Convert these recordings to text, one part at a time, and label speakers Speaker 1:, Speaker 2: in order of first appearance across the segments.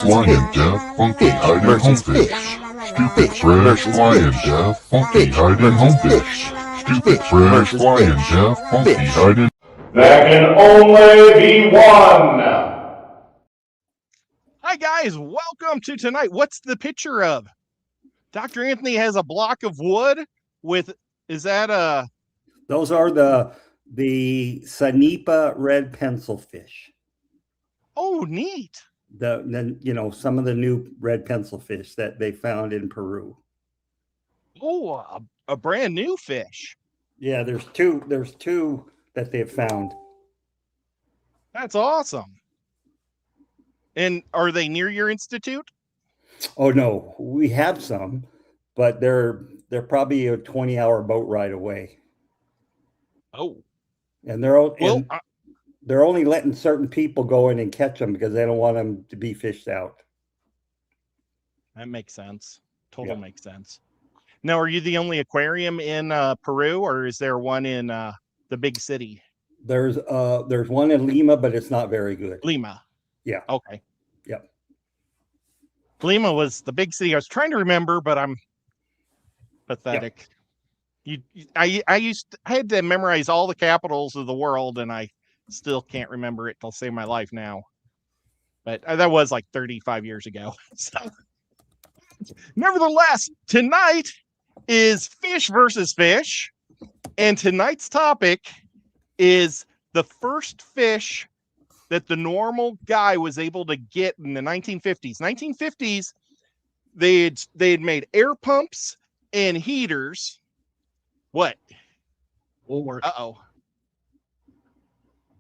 Speaker 1: Flying deaf, funky hiding home fish. Stupid fresh, flying deaf, funky hiding home fish. Stupid fresh, flying deaf, funky hiding.
Speaker 2: There can only be one.
Speaker 3: Hi guys, welcome to tonight. What's the picture of? Dr. Anthony has a block of wood with, is that
Speaker 4: Those are the Sanipa red pencil fish.
Speaker 3: oh, neat.
Speaker 4: Some of the new red pencil fish that they found in Peru.
Speaker 3: Oh, a brand new fish.
Speaker 4: Yeah, there's two that they've found.
Speaker 3: That's awesome. And are they near your institute?
Speaker 4: Oh no, we have some, but they're probably a 20-hour boat ride away.
Speaker 3: Oh,
Speaker 4: And they're only letting certain people go in and catch them because they don't want them to be fished out.
Speaker 3: that makes sense. Total makes sense. Now, are you the only aquarium in Peru, or is there one in the big city?
Speaker 4: There's one in Lima, but it's not very good.
Speaker 3: Lima.
Speaker 4: Yeah.
Speaker 3: Okay.
Speaker 4: Yep.
Speaker 3: Lima was the big city. I was trying to remember, but I'm pathetic. I had to memorize all the capitals of the world, and I still can't remember it till save my life now. But that was like 35 years ago. So, nevertheless, tonight is fish versus fish, and tonight's topic is the first fish that the normal guy was able to get in the 1950s. 1950s, they had made air pumps and heaters. What?
Speaker 5: Won't work.
Speaker 3: Uh-oh.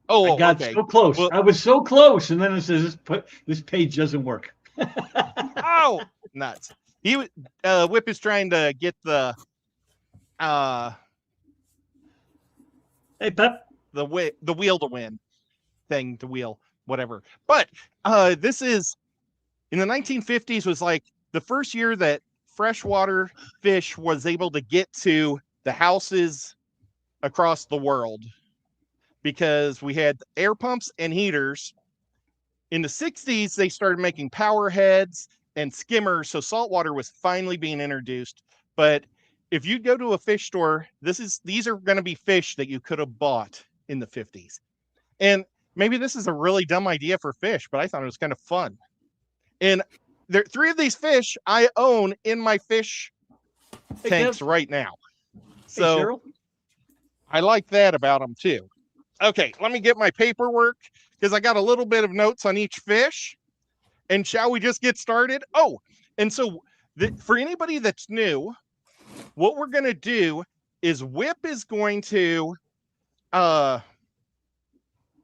Speaker 3: Oh,
Speaker 5: I got
Speaker 3: okay.
Speaker 5: so close.
Speaker 3: Well,
Speaker 5: I was so close, and then it says this page doesn't work.
Speaker 3: oh, nuts. Whip is trying to get the
Speaker 5: Hey, Pep.
Speaker 3: the wheel to win thing to wheel, whatever. But this is in the 1950s was like the first year that freshwater fish was able to get to the houses across the world because we had air pumps and heaters. In the 60s, they started making power heads and skimmers, so saltwater was finally being introduced. But if you go to a fish store, these are going to be fish that you could have bought in the 50s. And maybe this is a really dumb idea for fish, but I thought it was kind of fun. And there 3 of these fish I own in my fish tanks
Speaker 5: Kev.
Speaker 3: right now.
Speaker 5: Hey,
Speaker 3: So
Speaker 5: Cheryl.
Speaker 3: I like that about them too. Okay, let me get my paperwork because I got a little bit of notes on each fish. And shall we just get started? Oh, and so for anybody that's new, what we're going to do is Whip is going to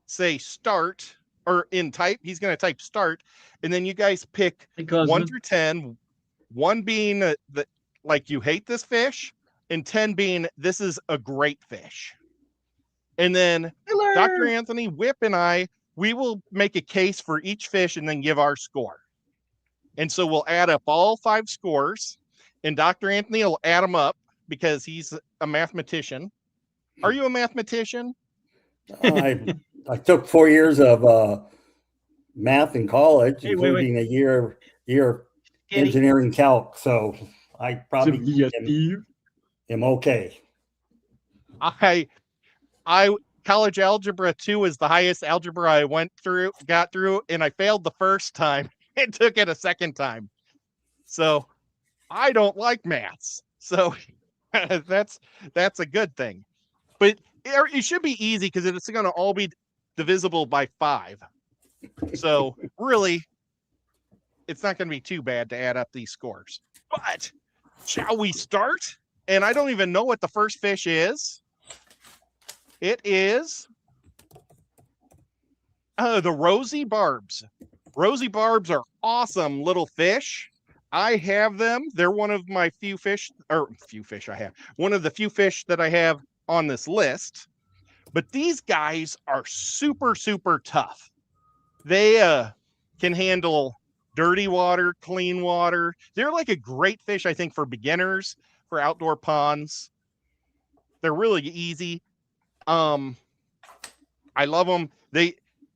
Speaker 3: say start, or in type, he's going to type start, and then you guys pick
Speaker 5: Because
Speaker 3: 1 through 10, 1 being that like you hate this fish, and 10 being this is a great fish. And then Dr. Anthony, Whip, and we will make a case for each fish and then give our score. And so we'll add up all 5 scores, and Dr. Anthony will add them up because he's a mathematician. Are you a mathematician?
Speaker 4: I took 4 years of math in college,
Speaker 5: Hey,
Speaker 4: including a year of engineering calc. So I probably am okay.
Speaker 3: I college algebra 2 is the highest algebra I got through, and I failed the first time and took it a second time. So I don't like maths. So that's a good thing. But it should be easy because it's going to all be divisible by 5. So really, it's not going to be too bad to add up these scores. But shall we start? And I don't even know what the first fish is. It is the rosy barbs. Rosy barbs are awesome little fish. I have them. They're one of my few fish I have. One of the few fish that I have on this list. But these guys are super, super tough. They can handle dirty water, clean water. They're like a great fish, I think, for beginners, for outdoor ponds. They're really easy. I love them.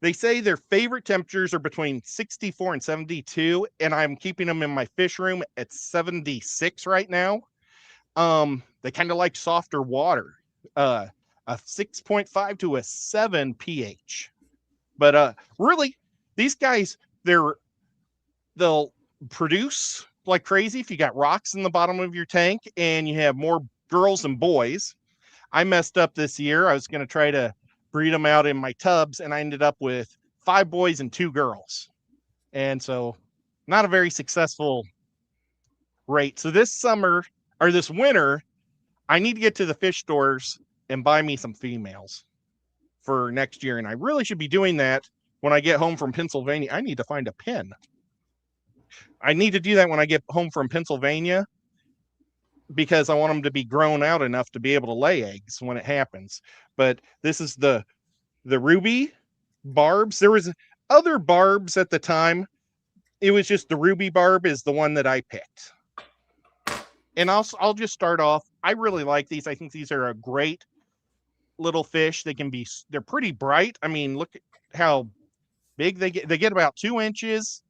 Speaker 3: They say their favorite temperatures are between 64 and 72, and I'm keeping them in my fish room at 76 right now. They kind of like softer water, a 6.5 to a 7 pH. But really, these guys, they'll produce like crazy if you got rocks in the bottom of your tank and you have more girls and boys. I messed up this year. I was going to try to breed them out in my tubs, and I ended up with 5 boys and 2 girls. And so not a very successful rate. So this winter, I need to get to the fish stores and buy me some females for next year. And I really should be doing that when I get home from Pennsylvania. I need to find a pen. I need to do that when I get home from Pennsylvania, because I want them to be grown out enough to be able to lay eggs when it happens. But this is the ruby barbs. There was other barbs at the time. It was just the ruby barb is the one that I picked. And I'll just start off. I really like these. I think these are a great little fish. They're pretty bright. I mean, look at how big they get. They get about 2 inches.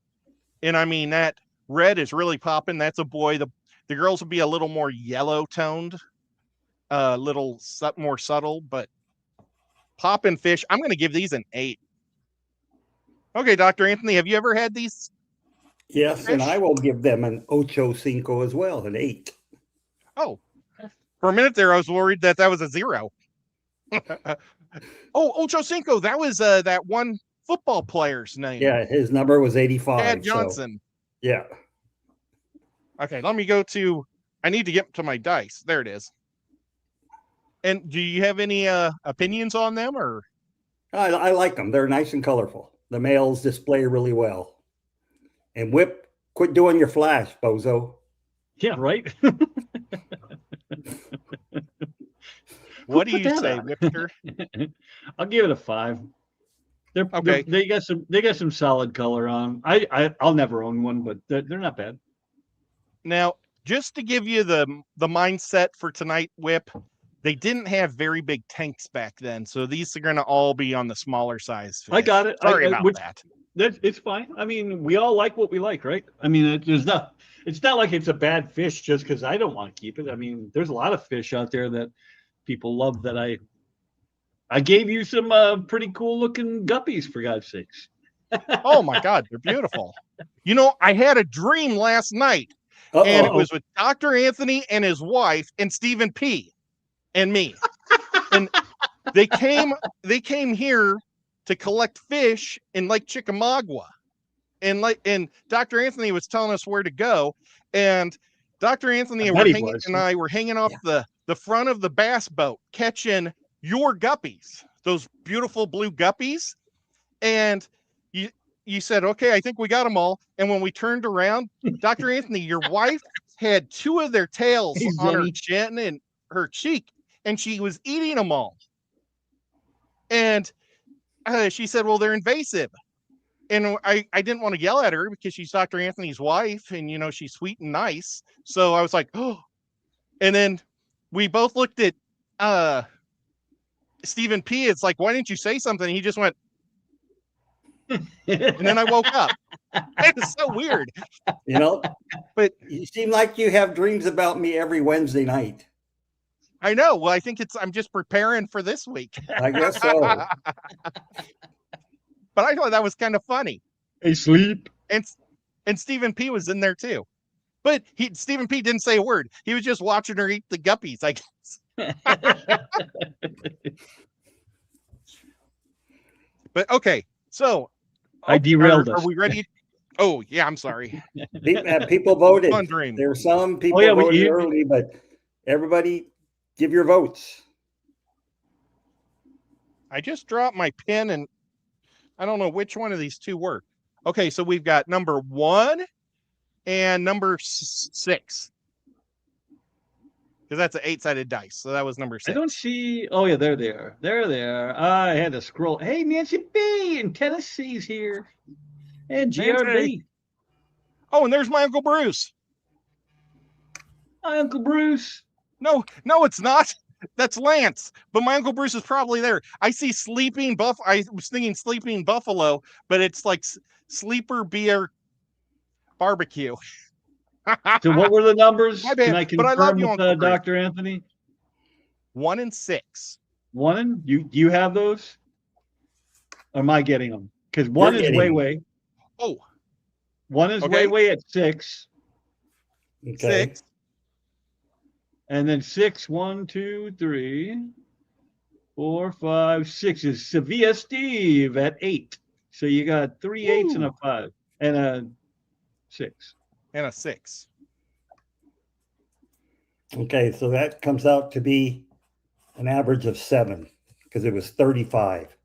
Speaker 3: And I mean, that red is really popping. That's a boy. The girls will be a little more yellow toned, a little more subtle, but popping fish. I'm going to give these an 8. Okay, Dr. Anthony, have you ever had these?
Speaker 4: Yes, and I will give them an ocho cinco as well, an 8.
Speaker 3: Oh, for a minute there, I was worried that was a 0. Ocho Cinco, that was that one football player's name.
Speaker 4: Yeah, his number was 85.
Speaker 3: Chad Johnson.
Speaker 4: So, yeah.
Speaker 3: Okay, let me go to, I need to get to my dice. There it is. And do you have any opinions on them, or?
Speaker 4: I like them. They're nice and colorful. The males display really well. And Whip, quit doing your flash, bozo.
Speaker 5: Yeah, right.
Speaker 3: What do you say, Whipster?
Speaker 5: I'll give it a 5.
Speaker 3: Okay.
Speaker 5: They got some solid color on. I'll never own one, but they're not bad.
Speaker 3: Now, just to give you the mindset for tonight, Whip, they didn't have very big tanks back then, so these are going to all be on the smaller size fish.
Speaker 5: I got it.
Speaker 3: Sorry about that.
Speaker 5: It's fine. I mean, we all like what we like, right? I mean, it's not like it's a bad fish just because I don't want to keep it. I mean, there's a lot of fish out there that people love that I gave you some pretty cool looking guppies, for God's sakes.
Speaker 3: Oh my God, they're beautiful. You know, I had a dream last night. And it was with Dr. Anthony and his wife and Stephen P. and me. And they came here to collect fish in Lake Chickamauga. And Dr. Anthony was telling us where to go. And Dr. Anthony and I were hanging off the front of the bass boat catching your guppies, those beautiful blue guppies. And you said, okay, I think we got them all. And when we turned around, Dr. Anthony, your wife had 2 of their tails on her chin and her cheek, and she was eating them all. And she said, well, they're invasive. And I didn't want to yell at her because she's Dr. Anthony's wife and, you know, she's sweet and nice. So I was like, oh. And then we both looked at Stephen P. It's like, why didn't you say something? He just went, and then I woke up. It's so weird.
Speaker 4: You know,
Speaker 3: but
Speaker 4: you seem like you have dreams about me every Wednesday night.
Speaker 3: I know. Well, I think I'm just preparing for this week.
Speaker 4: I guess so.
Speaker 3: But I thought that was kind of funny.
Speaker 5: Hey, sleep.
Speaker 3: And Stephen P. was in there too. But Stephen P. didn't say a word. He was just watching her eat the guppies, I guess. But okay, so
Speaker 5: I derailed us.
Speaker 3: Are we ready? Oh, yeah, I'm sorry.
Speaker 4: People voted.
Speaker 3: Fun dream.
Speaker 4: There were some people voted early, but everybody give your votes.
Speaker 3: I just dropped my pen and I don't know which one of these 2 work. Okay, so we've got number 1 and number 6. Because that's an 8-sided dice. So that was number 6.
Speaker 5: I don't see. Oh, yeah, there they are. There they are. I had to scroll. Hey, Nancy B. in Tennessee's here. And GRB.
Speaker 3: Oh, and there's my Uncle Bruce.
Speaker 5: Hi, Uncle Bruce.
Speaker 3: No, it's not. That's Lance, but my Uncle Bruce is probably there. I see sleeping buff. I was thinking sleeping buffalo, but it's like sleeper beer barbecue.
Speaker 5: So what were the numbers?
Speaker 3: My bad,
Speaker 5: Can I
Speaker 3: but I love
Speaker 5: confirm
Speaker 3: you,
Speaker 5: with
Speaker 3: Uncle Bruce.
Speaker 5: Dr. Anthony?
Speaker 3: 1 and 6.
Speaker 5: One? Do you have those? Or am I getting them? Because one
Speaker 4: You're
Speaker 5: is
Speaker 4: getting
Speaker 5: way.
Speaker 3: Oh,
Speaker 5: One is
Speaker 3: Okay.
Speaker 5: way at 6.
Speaker 4: Okay.
Speaker 3: 6.
Speaker 5: And then 6, 1, 2, 3, 4, 5, 6 is Sevilla Steve at 8. So you got 3 8s and a 5 and a 6.
Speaker 3: And a 6.
Speaker 4: Okay, so that comes out to be an average of 7 because it was 35.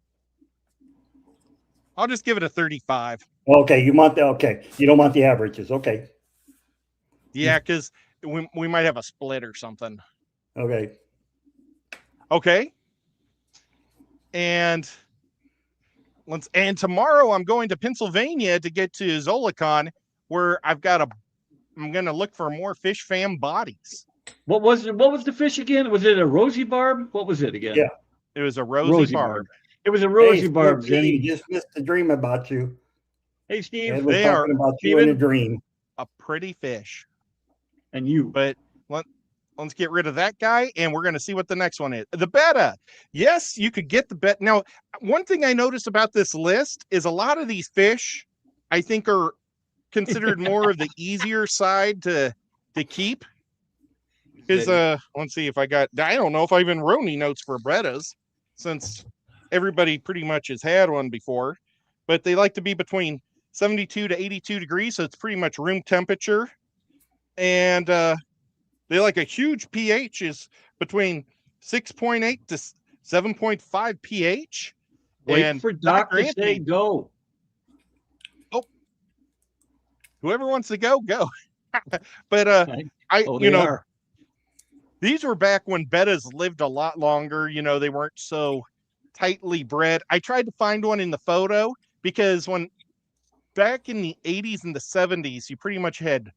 Speaker 3: I'll just give it a 35.
Speaker 4: Okay, you want the okay. You don't want the averages. Okay.
Speaker 3: Yeah, because we might have a split or something.
Speaker 4: Okay.
Speaker 3: Okay. And tomorrow I'm going to Pennsylvania to get to Zolicon, where I'm gonna look for more Fish Fam bodies.
Speaker 5: What was the fish again? Was it a rosy barb? What was it again?
Speaker 4: Yeah.
Speaker 3: It was a rosy barb.
Speaker 5: barb. It was a rosy
Speaker 4: Hey,
Speaker 5: barb,
Speaker 4: Steve,
Speaker 5: Jenny.
Speaker 4: just missed a dream about you.
Speaker 5: Hey, Steve.
Speaker 4: Ed was
Speaker 3: they
Speaker 4: talking about you in a
Speaker 5: Steven?
Speaker 4: dream.
Speaker 3: A pretty fish.
Speaker 5: And you.
Speaker 3: But let's get rid of that guy, and we're going to see what the next one is. The betta. Yes, you could get the bet. Now, one thing I noticed about this list is a lot of these fish, I think, are considered more of the easier side to keep. Because let's see if I don't know if I even wrote any notes for bettas, since everybody pretty much has had one before. But they like to be between 72 to 82 degrees, so it's pretty much room temperature. And they like a huge pH is between 6.8 to 7.5 pH.
Speaker 5: Wait
Speaker 3: and
Speaker 5: for Doc
Speaker 3: Dr.
Speaker 5: to say
Speaker 3: Anthony,
Speaker 5: go.
Speaker 3: whoever wants to go. But
Speaker 5: Oh, they are.
Speaker 3: these were back when bettas lived a lot longer. They weren't so tightly bred. I tried to find one in the photo because back in the 80s and the 70s, you pretty much had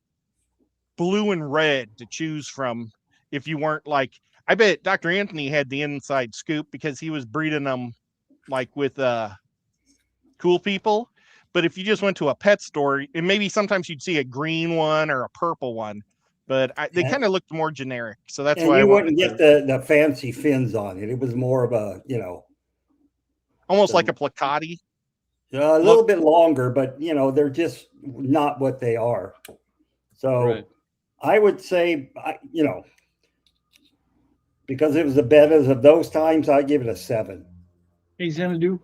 Speaker 3: blue and red to choose from. If you weren't I bet Dr. Anthony had the inside scoop because he was breeding them with cool people. But if you just went to a pet store, and maybe sometimes you'd see a green one or a purple one, but they kind of looked more generic. So that's why
Speaker 4: you
Speaker 3: I
Speaker 4: wouldn't get the fancy fins on it. It was more of a,
Speaker 3: almost like a placati.
Speaker 4: a little bit longer, but they're just not what they are. So
Speaker 5: Right.
Speaker 4: I would say, because it was the bettas of those times, I give it a 7.
Speaker 5: Hey, Xanadu.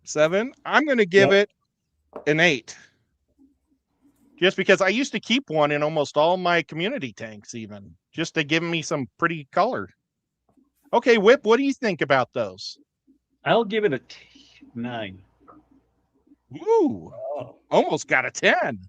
Speaker 3: 7. I'm going to give it an 8. Just because I used to keep one in almost all my community tanks, even just to give me some pretty color. Okay, Whip, what do you think about those?
Speaker 5: I'll give it a 9.
Speaker 3: Ooh,
Speaker 4: Oh.
Speaker 3: almost got a 10.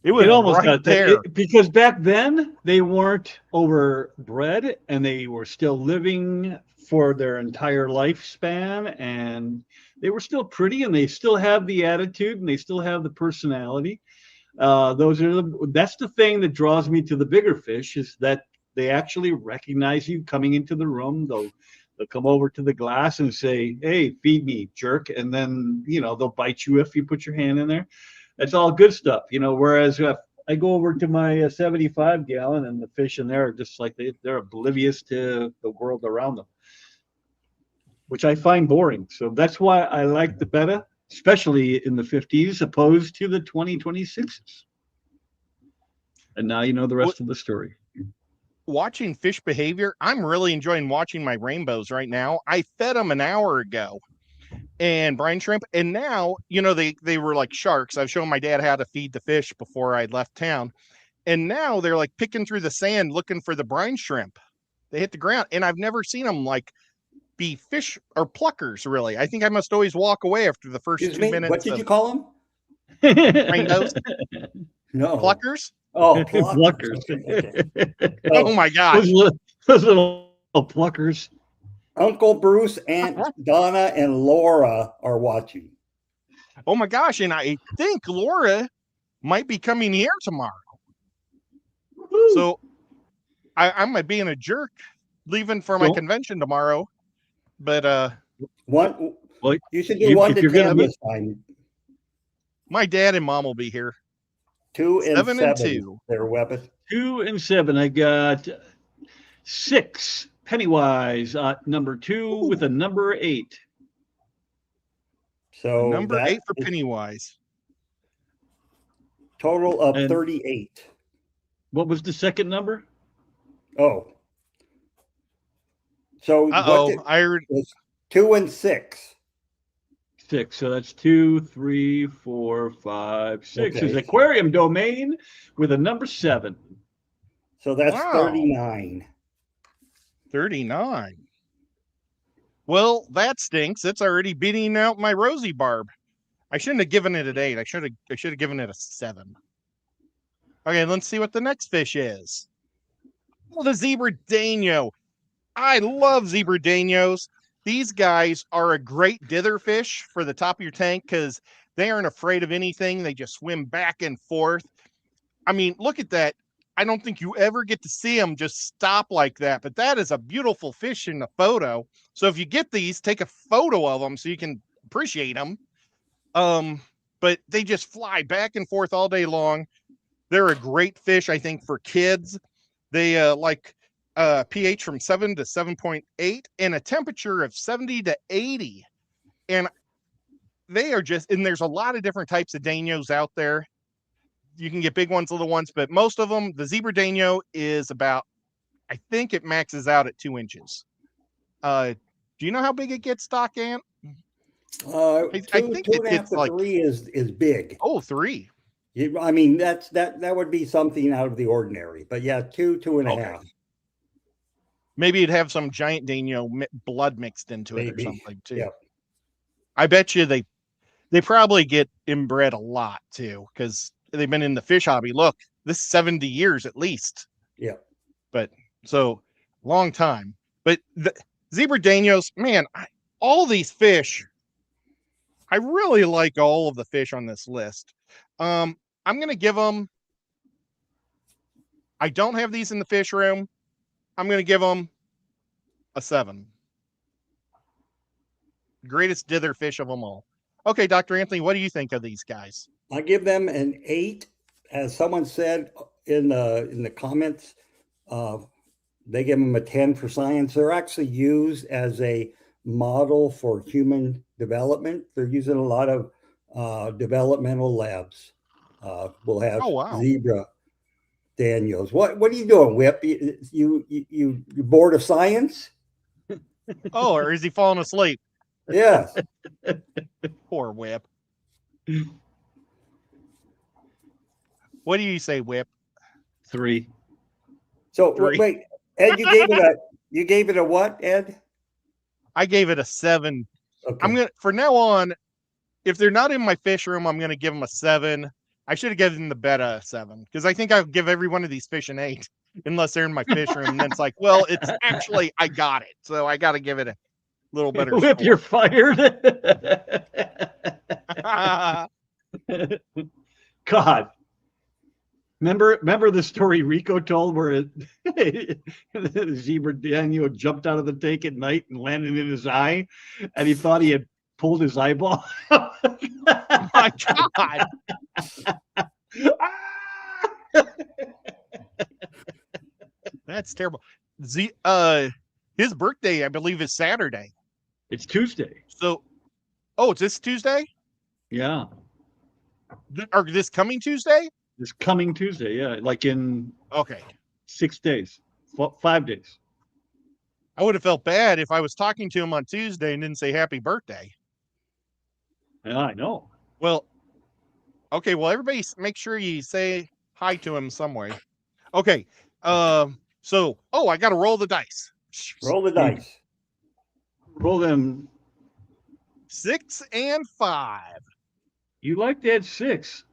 Speaker 3: It
Speaker 5: almost
Speaker 3: right
Speaker 5: got
Speaker 3: there.
Speaker 5: because back then they weren't overbred and they were still living for their entire lifespan, and they were still pretty, and they still have the attitude, and they still have the personality. That's the thing that draws me to the bigger fish, is that they actually recognize you coming into the room. They'll come over to the glass and say, "Hey, feed me, jerk," and then they'll bite you if you put your hand in there. That's all good stuff, whereas if I go over to my 75 gallon and the fish in there are just like they're oblivious to the world around them, which I find boring. So that's why I like the betta, especially in the 50s, opposed to the 2026s. And now you know the rest of the story.
Speaker 3: Watching fish behavior, I'm really enjoying watching my rainbows right now. I fed them an hour ago, and brine shrimp, and now they were like sharks. I've shown my dad how to feed the fish before I left town, and now they're like picking through the sand looking for the brine shrimp. They hit the ground, and I've never seen them be fish or pluckers, really. I think I must always walk away after the first 2 minutes.
Speaker 4: What did you call them?
Speaker 3: Rainbows?
Speaker 4: No.
Speaker 3: Pluckers?
Speaker 4: Oh,
Speaker 5: Pluckers.
Speaker 4: Okay.
Speaker 3: Oh my gosh.
Speaker 5: Those little pluckers.
Speaker 4: Uncle Bruce, Aunt Donna, and Laura are watching.
Speaker 3: Oh my gosh. And I think Laura might be coming here tomorrow. So I might be being a jerk leaving for my
Speaker 5: Don't-
Speaker 3: convention tomorrow, but
Speaker 4: One,
Speaker 5: Well,
Speaker 4: you should do
Speaker 5: if
Speaker 4: 1 to
Speaker 5: you're
Speaker 4: 10
Speaker 5: gonna be-
Speaker 4: this time.
Speaker 3: my dad and mom will be here.
Speaker 4: 2 and
Speaker 3: 7
Speaker 4: 7.
Speaker 3: and 2.
Speaker 4: Their weapon.
Speaker 5: 2 and 7. I got 6. Pennywise, number 2 with a number 8.
Speaker 4: So
Speaker 3: Number
Speaker 4: that
Speaker 3: 8 for
Speaker 4: is
Speaker 3: Pennywise.
Speaker 4: total of
Speaker 5: And-
Speaker 4: 38.
Speaker 5: What was the second number?
Speaker 4: Oh. So
Speaker 3: I heard
Speaker 4: 2 and 6.
Speaker 5: 6. So that's 2, 3, 4, 5, 6 is
Speaker 4: Okay.
Speaker 5: Aquarium Domain with a number 7.
Speaker 4: So that's
Speaker 3: Wow.
Speaker 4: 39.
Speaker 3: 39. Well, that stinks. It's already beating out my Rosie Barb. I shouldn't have given it an 8. I should have given it a 7. Okay, let's see what the next fish is. Well, the zebra daino. I love zebra dainos. These guys are a great dither fish for the top of your tank because they aren't afraid of anything. They just swim back and forth. I mean, look at that. I don't think you ever get to see them just stop like that, but that is a beautiful fish in the photo. So if you get these, take a photo of them so you can appreciate them. But they just fly back and forth all day long. They're a great fish, I think, for kids. They like pH from 7 to 7.8 and a temperature of 70 to 80. And they are just, and there's a lot of different types of dainos out there. You can get big ones, little ones, but most of them, the zebra daino is about, I think it maxes out at 2 inches. Do you know how big it gets, Doc Ant?
Speaker 4: I
Speaker 3: think
Speaker 4: two
Speaker 3: it
Speaker 4: and a half
Speaker 3: gets
Speaker 4: to
Speaker 3: like-
Speaker 4: 3 is big.
Speaker 3: Oh, 3.
Speaker 4: I mean, that would be something out of the ordinary. But yeah, 2 and a
Speaker 3: Okay.
Speaker 4: half.
Speaker 3: Maybe it'd have some giant daino blood mixed into it
Speaker 4: Maybe.
Speaker 3: or something too.
Speaker 4: Yep.
Speaker 3: I bet you they probably get inbred a lot too because they've been in the fish hobby. Look, this is 70 years at least.
Speaker 4: Yeah.
Speaker 3: But so long time. But the zebra dainos, man, all these fish, I really like all of the fish on this list. I'm going to give them, I don't have these in the fish room. I'm going to give them a 7. Greatest dither fish of them all. Okay, Dr. Anthony, what do you think of these guys?
Speaker 4: I give them an 8. As someone said in the comments, they give them a 10 for science. They're actually used as a model for human development. They're using a lot of developmental labs. We'll have
Speaker 3: Oh, wow.
Speaker 4: zebra Daniels. What are you doing, Whip? You bored of science?
Speaker 3: Oh, or is he falling asleep?
Speaker 4: Yes.
Speaker 3: Poor Whip. What do you say, Whip?
Speaker 5: 3.
Speaker 4: So
Speaker 3: 3.
Speaker 4: wait, Ed, you gave it a what, Ed?
Speaker 3: I gave it a 7.
Speaker 4: Okay.
Speaker 3: I'm gonna, for now on, if they're not in my fish room, I'm gonna give them a 7. I should have given the betta a 7 because I think I'll give every one of these fish an 8 unless they're in my fish room. And then it's like, well, it's actually I got it, so I got to give it a little better.
Speaker 5: Whip,
Speaker 3: score.
Speaker 5: you're fired. God. Remember the story Rico told where the zebra Daniel jumped out of the tank at night and landed in his eye, and he thought he had pulled his eyeball.
Speaker 3: Oh my God. That's terrible. His birthday, I believe, is Saturday.
Speaker 5: It's Tuesday.
Speaker 3: So, oh, it's this Tuesday?
Speaker 5: Yeah,
Speaker 3: Or this coming Tuesday?
Speaker 5: this coming Tuesday. Yeah, like in
Speaker 3: Okay.
Speaker 5: 6 days, 5 days.
Speaker 3: I would have felt bad if I was talking to him on Tuesday and didn't say happy birthday.
Speaker 5: Yeah, I know.
Speaker 3: Well, okay. Well, everybody make sure you say hi to him some way. Okay. So, oh, I got to roll the dice.
Speaker 4: Roll the dice.
Speaker 5: Roll them.
Speaker 3: 6 and 5.
Speaker 5: You like that 6?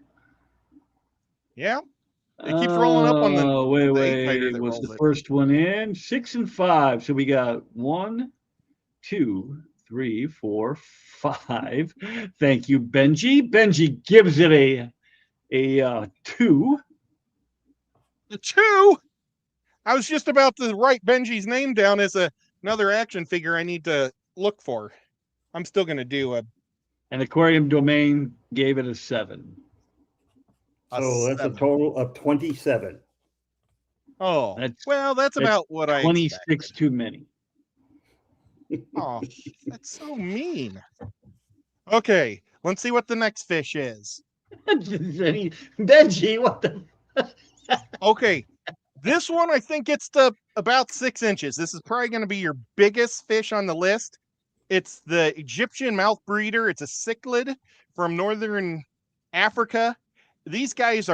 Speaker 3: Yeah. It keeps rolling up on the.
Speaker 5: Wait.
Speaker 3: fighter that
Speaker 5: Was
Speaker 3: rolls
Speaker 5: the
Speaker 3: it.
Speaker 5: first one in? 6 and 5. So we got 1, 2, 3, 4, 5. Thank you, Benji. Benji gives it a 2.
Speaker 3: The 2. I was just about to write Benji's name down as another action figure I need to look for. I'm still going to do a
Speaker 5: And Aquarium Domain gave it a 7.
Speaker 4: So that's a
Speaker 3: 7.
Speaker 4: total of 27.
Speaker 3: Oh,
Speaker 5: That's-
Speaker 3: that's about what I
Speaker 5: 26
Speaker 3: expected.
Speaker 5: too many.
Speaker 3: Oh, that's so mean. Okay, let's see what the next fish is.
Speaker 5: Benji, what the?
Speaker 3: Okay, this one I think gets to about 6 inches. This is probably going to be your biggest fish on the list. It's the Egyptian mouth breeder. It's a cichlid from northern Africa. These guys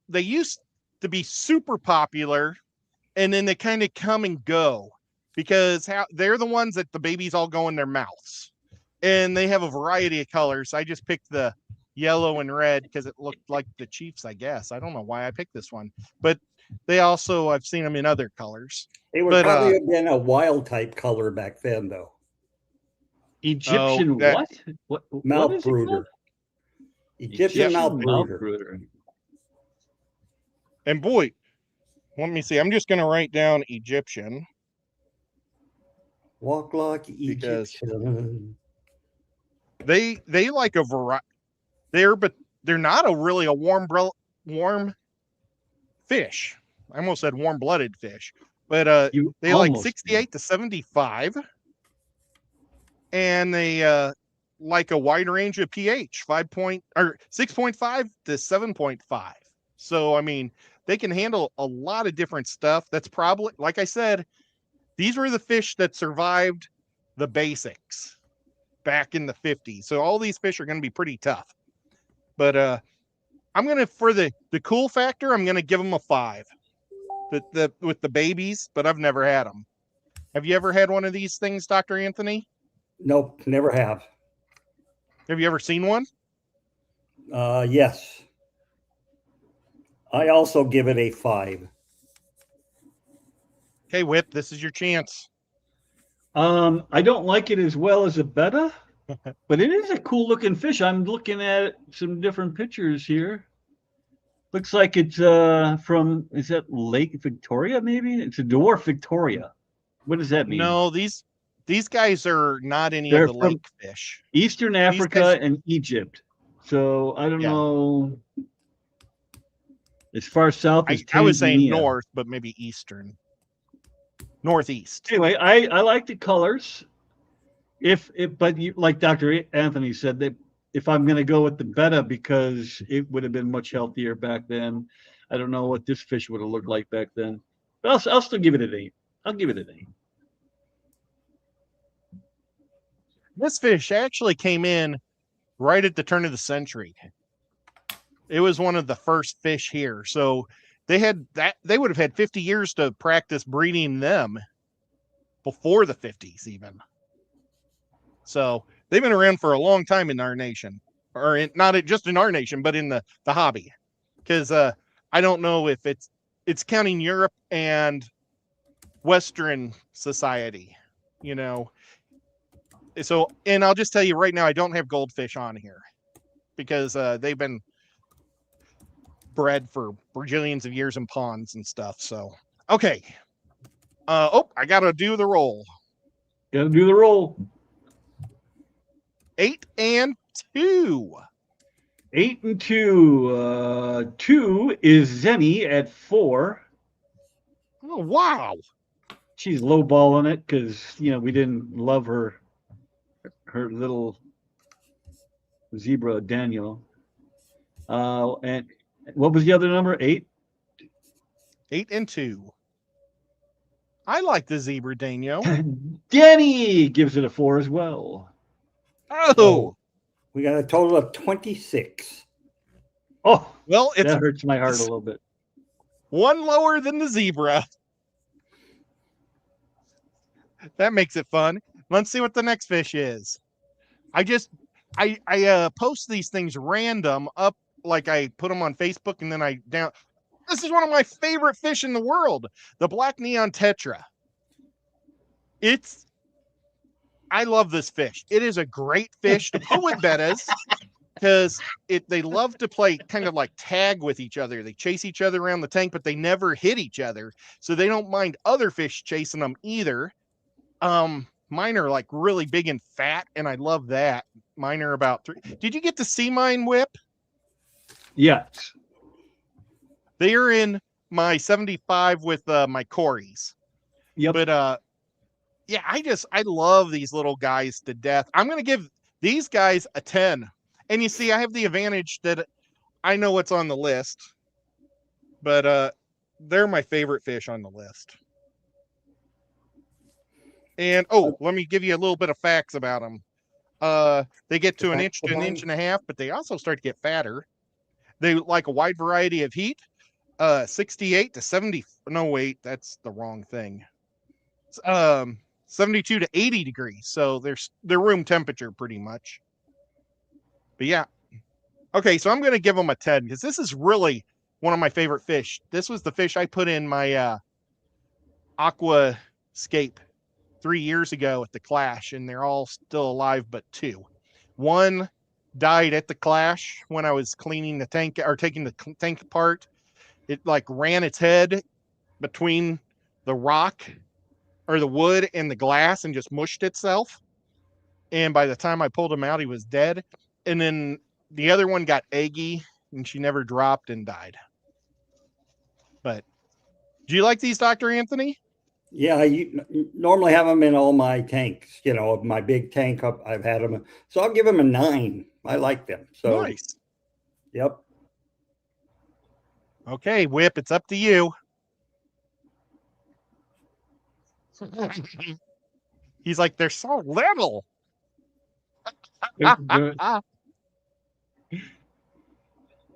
Speaker 3: they used to be super popular, and then they kind of come and go because they're the ones that the babies all go in their mouths. And they have a variety of colors. I just picked the yellow and red because it looked like the Chiefs, I guess. I don't know why I picked this one, but they also, I've seen them in other colors.
Speaker 4: It would
Speaker 3: But,
Speaker 4: probably have been a wild type color back then, though.
Speaker 5: Egyptian
Speaker 3: that-
Speaker 5: what?
Speaker 4: Mouth
Speaker 5: what is it
Speaker 4: brooder.
Speaker 5: called?
Speaker 4: Egyptian mouth brooder.
Speaker 3: And boy, let me see. I'm just going to write down Egyptian.
Speaker 4: Walk like
Speaker 3: Because-
Speaker 4: Egyptian.
Speaker 3: They like a variety. But they're not really a warm fish. I almost said warm-blooded fish, but
Speaker 5: You
Speaker 3: they like
Speaker 5: almost
Speaker 3: 68 to 75, and they like a wide range of pH, 6.5 to 7.5. So I mean, they can handle a lot of different stuff. That's probably, like I said, these were the fish that survived the basics back in the 50s. So all these fish are going to be pretty tough. But I'm gonna, for the cool factor, I'm gonna give them a 5. With the babies, but I've never had them. Have you ever had one of these things, Dr. Anthony?
Speaker 4: Nope, never have.
Speaker 3: Have you ever seen one?
Speaker 4: Yes. I also give it a 5.
Speaker 3: Okay, Whip, this is your chance.
Speaker 5: I don't like it as well as a betta, but it is a cool looking fish. I'm looking at some different pictures here. Looks like it's from, is that Lake Victoria? Maybe it's a dwarf Victoria. What does that mean?
Speaker 3: No, these guys are not any
Speaker 5: They're
Speaker 3: of the
Speaker 5: from
Speaker 3: lake fish.
Speaker 5: Eastern Africa
Speaker 3: guys-
Speaker 5: and Egypt. So I don't
Speaker 3: Yeah.
Speaker 5: know. As far south as
Speaker 3: I was saying
Speaker 5: Tanzania.
Speaker 3: north, but maybe eastern, northeast.
Speaker 5: Anyway, I like the colors. But like Dr. Anthony said, that if I'm going to go with the betta because it would have been much healthier back then, I don't know what this fish would have looked like back then. But I'll still give it an 8. I'll give it an 8.
Speaker 3: This fish actually came in right at the turn of the century. It was one of the first fish here. So they would have had 50 years to practice breeding them before the 50s even. So they've been around for a long time in our nation, or not just in our nation, but in the hobby. Because I don't know if it's counting Europe and Western society, you know. So, and I'll just tell you right now, I don't have goldfish on here because they've been bred for bajillions of years in ponds and stuff. So, okay. I got to do the roll.
Speaker 5: Got to do the roll.
Speaker 3: 8 and 2.
Speaker 5: 8 and 2. 2 is Zenny at 4.
Speaker 3: Oh, wow.
Speaker 5: She's lowballing it because we didn't love her little zebra Daniel. And what was the other number? 8?
Speaker 3: 8 and 2. I like the zebra Daniel.
Speaker 5: Danny gives it a 4 as well.
Speaker 3: Oh,
Speaker 4: We got a total of 26.
Speaker 5: Oh,
Speaker 3: well, it's
Speaker 5: that hurts my heart a little bit.
Speaker 3: one lower than the zebra. That makes it fun. Let's see what the next fish is. I post these things random up, like I put them on Facebook and then I down. This is one of my favorite fish in the world, the black neon tetra. I love this fish. It is a great fish to put with bettas because they love to play kind of like tag with each other. They chase each other around the tank, but they never hit each other. So they don't mind other fish chasing them either. Mine are like really big and fat, and I love that. Mine are about 3. Did you get to see mine, Whip?
Speaker 5: Yes.
Speaker 3: They are in my 75 with my Corys.
Speaker 5: Yep.
Speaker 3: But yeah, I love these little guys to death. I'm gonna give these guys a 10. And you see, I have the advantage that I know what's on the list, but they're my favorite fish on the list. And let me give you a little bit of facts about them. They get to an inch to an inch and a half, but they also start to get fatter. They like a wide variety of heat, 68 to 70. No, wait, that's the wrong thing. 72 to 80 degrees. So they're room temperature pretty much. But yeah. Okay, so I'm going to give them a 10 because this is really one of my favorite fish. This was the fish I put in my Aquascape 3 years ago at the Clash, and they're all still alive but 2. One died at the Clash when I was cleaning the tank or taking the tank apart. It like ran its head between the rock or the wood and the glass and just mushed itself. And by the time I pulled him out, he was dead. And then the other one got eggy and she never dropped and died. But do you like these, Dr. Anthony?
Speaker 4: Yeah, I normally have them in all my tanks. You know, my big tank, I've had them. So I'll give them a 9. I like them. So
Speaker 3: nice.
Speaker 4: Yep.
Speaker 3: Okay, Whip, it's up to you. He's like, they're so little.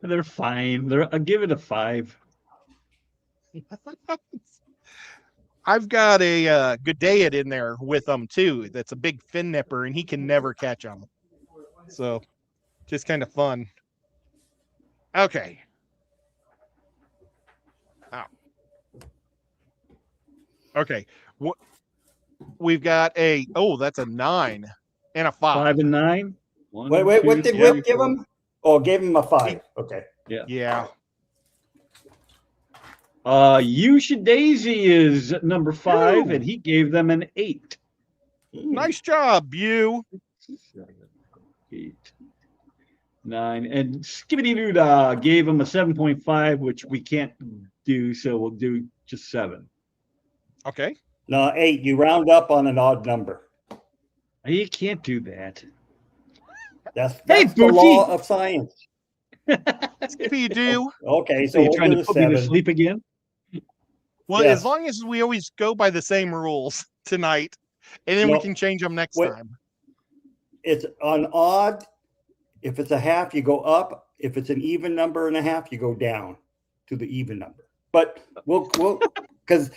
Speaker 5: They're fine. I'll give it a 5.
Speaker 3: I've got a Gudea in there with them too. That's a big fin nipper, and he can never catch them. So, just kind of fun. Okay. Oh. Okay. We've got that's a 9 and a 5.
Speaker 5: 5 and 9.
Speaker 4: Wait, what did Whip give him? Oh, gave him a 5. Okay.
Speaker 3: Yeah.
Speaker 5: Yusha Daisy is number 5,
Speaker 3: Ooh.
Speaker 5: and he gave them an 8.
Speaker 3: Nice job, you.
Speaker 5: 7, 8, 9, and Skibbity Doo gave him a 7.5, which we can't do, so we'll do just 7.
Speaker 3: Okay.
Speaker 4: No, 8. You round up on an odd number.
Speaker 5: You can't do that.
Speaker 4: That's the law of science.
Speaker 3: Skippy do.
Speaker 4: Okay,
Speaker 5: So
Speaker 4: so
Speaker 5: you're
Speaker 4: we'll
Speaker 5: trying
Speaker 4: do
Speaker 5: to
Speaker 4: the
Speaker 5: put me to
Speaker 4: 7.
Speaker 5: sleep again?
Speaker 3: Well,
Speaker 4: Yes.
Speaker 3: as long as we always go by the same rules tonight, and then we
Speaker 4: No.
Speaker 3: can change them next
Speaker 4: Wait.
Speaker 3: time.
Speaker 4: It's on odd. If it's a half, you go up. If it's an even number and a half, you go down to the even number. But we'll because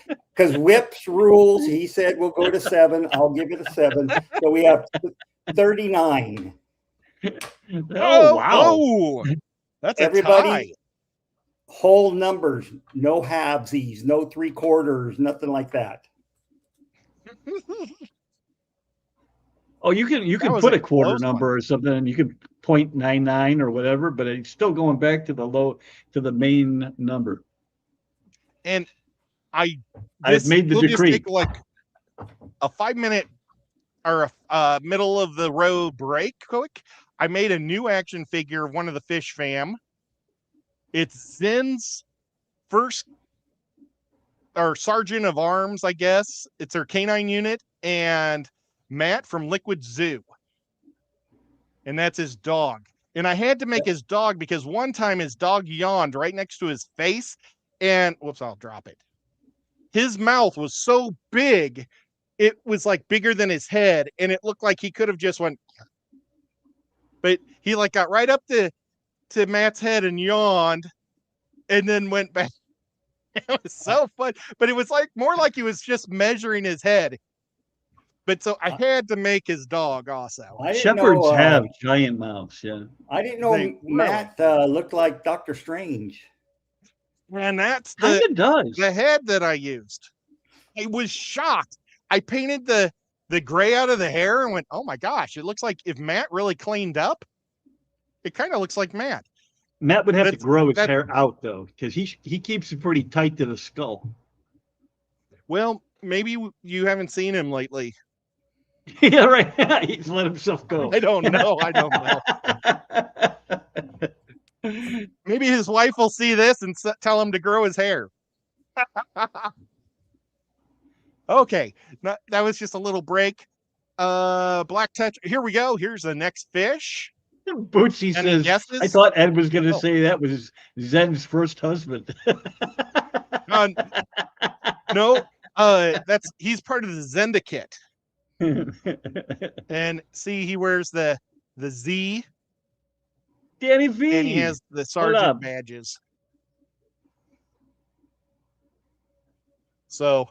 Speaker 4: Whip's rules, he said we'll go to 7. I'll give it a 7. So we have 39.
Speaker 5: Oh, wow.
Speaker 3: Oh, that's
Speaker 4: Everybody,
Speaker 3: a tie.
Speaker 4: whole numbers, no halvesies, no 3/4, nothing like that.
Speaker 5: Oh, you can
Speaker 3: was
Speaker 5: put
Speaker 3: a
Speaker 5: a quarter
Speaker 3: close
Speaker 5: number or something, and you could 0.99 or whatever, but it's still going back to the main number.
Speaker 3: And
Speaker 5: I've made the
Speaker 3: we'll
Speaker 5: decree.
Speaker 3: Just take like a 5-minute or a middle of the road break quick. I made a new action figure of one of the fish fam. It's Zen's first or sergeant of arms, I guess. It's her canine unit, and Matt from Liquid Zoo. And that's his dog. And I had to make his dog because one time his dog yawned right next to his face, and whoops, I'll drop it. His mouth was so big, it was like bigger than his head, and it looked like he could have just went. But he like got right up to Matt's head and yawned, and then went back. It was so fun, but it was like more like he was just measuring his head. But so I had to make his dog also.
Speaker 4: I didn't
Speaker 5: Shepherds
Speaker 4: know,
Speaker 5: have giant mouths, yeah.
Speaker 4: I didn't know
Speaker 3: They
Speaker 4: Matt looked like Doctor Strange.
Speaker 3: And that's
Speaker 5: Kind of does.
Speaker 3: the head that I used. I was shocked. I painted the gray out of the hair and went, oh my gosh, it looks like if Matt really cleaned up. It kind of looks like Matt.
Speaker 5: Matt would have to
Speaker 3: That's-
Speaker 5: grow his
Speaker 3: that-
Speaker 5: hair out though, because he keeps it pretty tight to the skull.
Speaker 3: Well, maybe you haven't seen him lately.
Speaker 5: Yeah, right. He's let himself go.
Speaker 3: I don't know. I don't know. Maybe his wife will see this and tell him to grow his hair. Okay, that was just a little break. Black touch. Here we go. Here's the next fish.
Speaker 5: Bootsy
Speaker 3: Any
Speaker 5: says,
Speaker 3: guesses?
Speaker 5: I thought Ed was going to
Speaker 3: Oh.
Speaker 5: say that was Zen's first husband.
Speaker 3: No, he's part of the Zendikit. And see, he wears the Z,
Speaker 5: Danny V.
Speaker 3: and he has the
Speaker 5: up?
Speaker 3: sergeant badges. So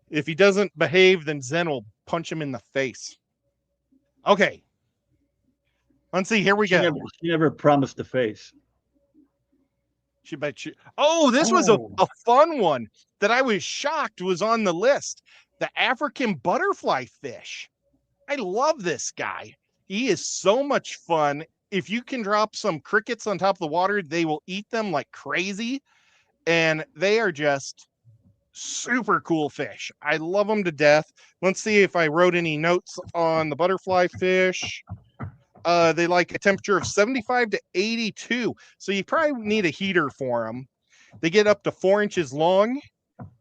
Speaker 3: if he doesn't behave, then Zen will punch him in the face. Okay. Let's see. Here we go.
Speaker 5: She never promised a face.
Speaker 3: She bet you. Oh, this was a fun one that I was shocked was on the list. The African butterfly fish. I love this guy. He is so much fun. If you can drop some crickets on top of the water, they will eat them like crazy. And they are just super cool fish. I love them to death. Let's see if I wrote any notes on the butterfly fish. They like a temperature of 75 to 82. So you probably need a heater for them. They get up to 4 inches long.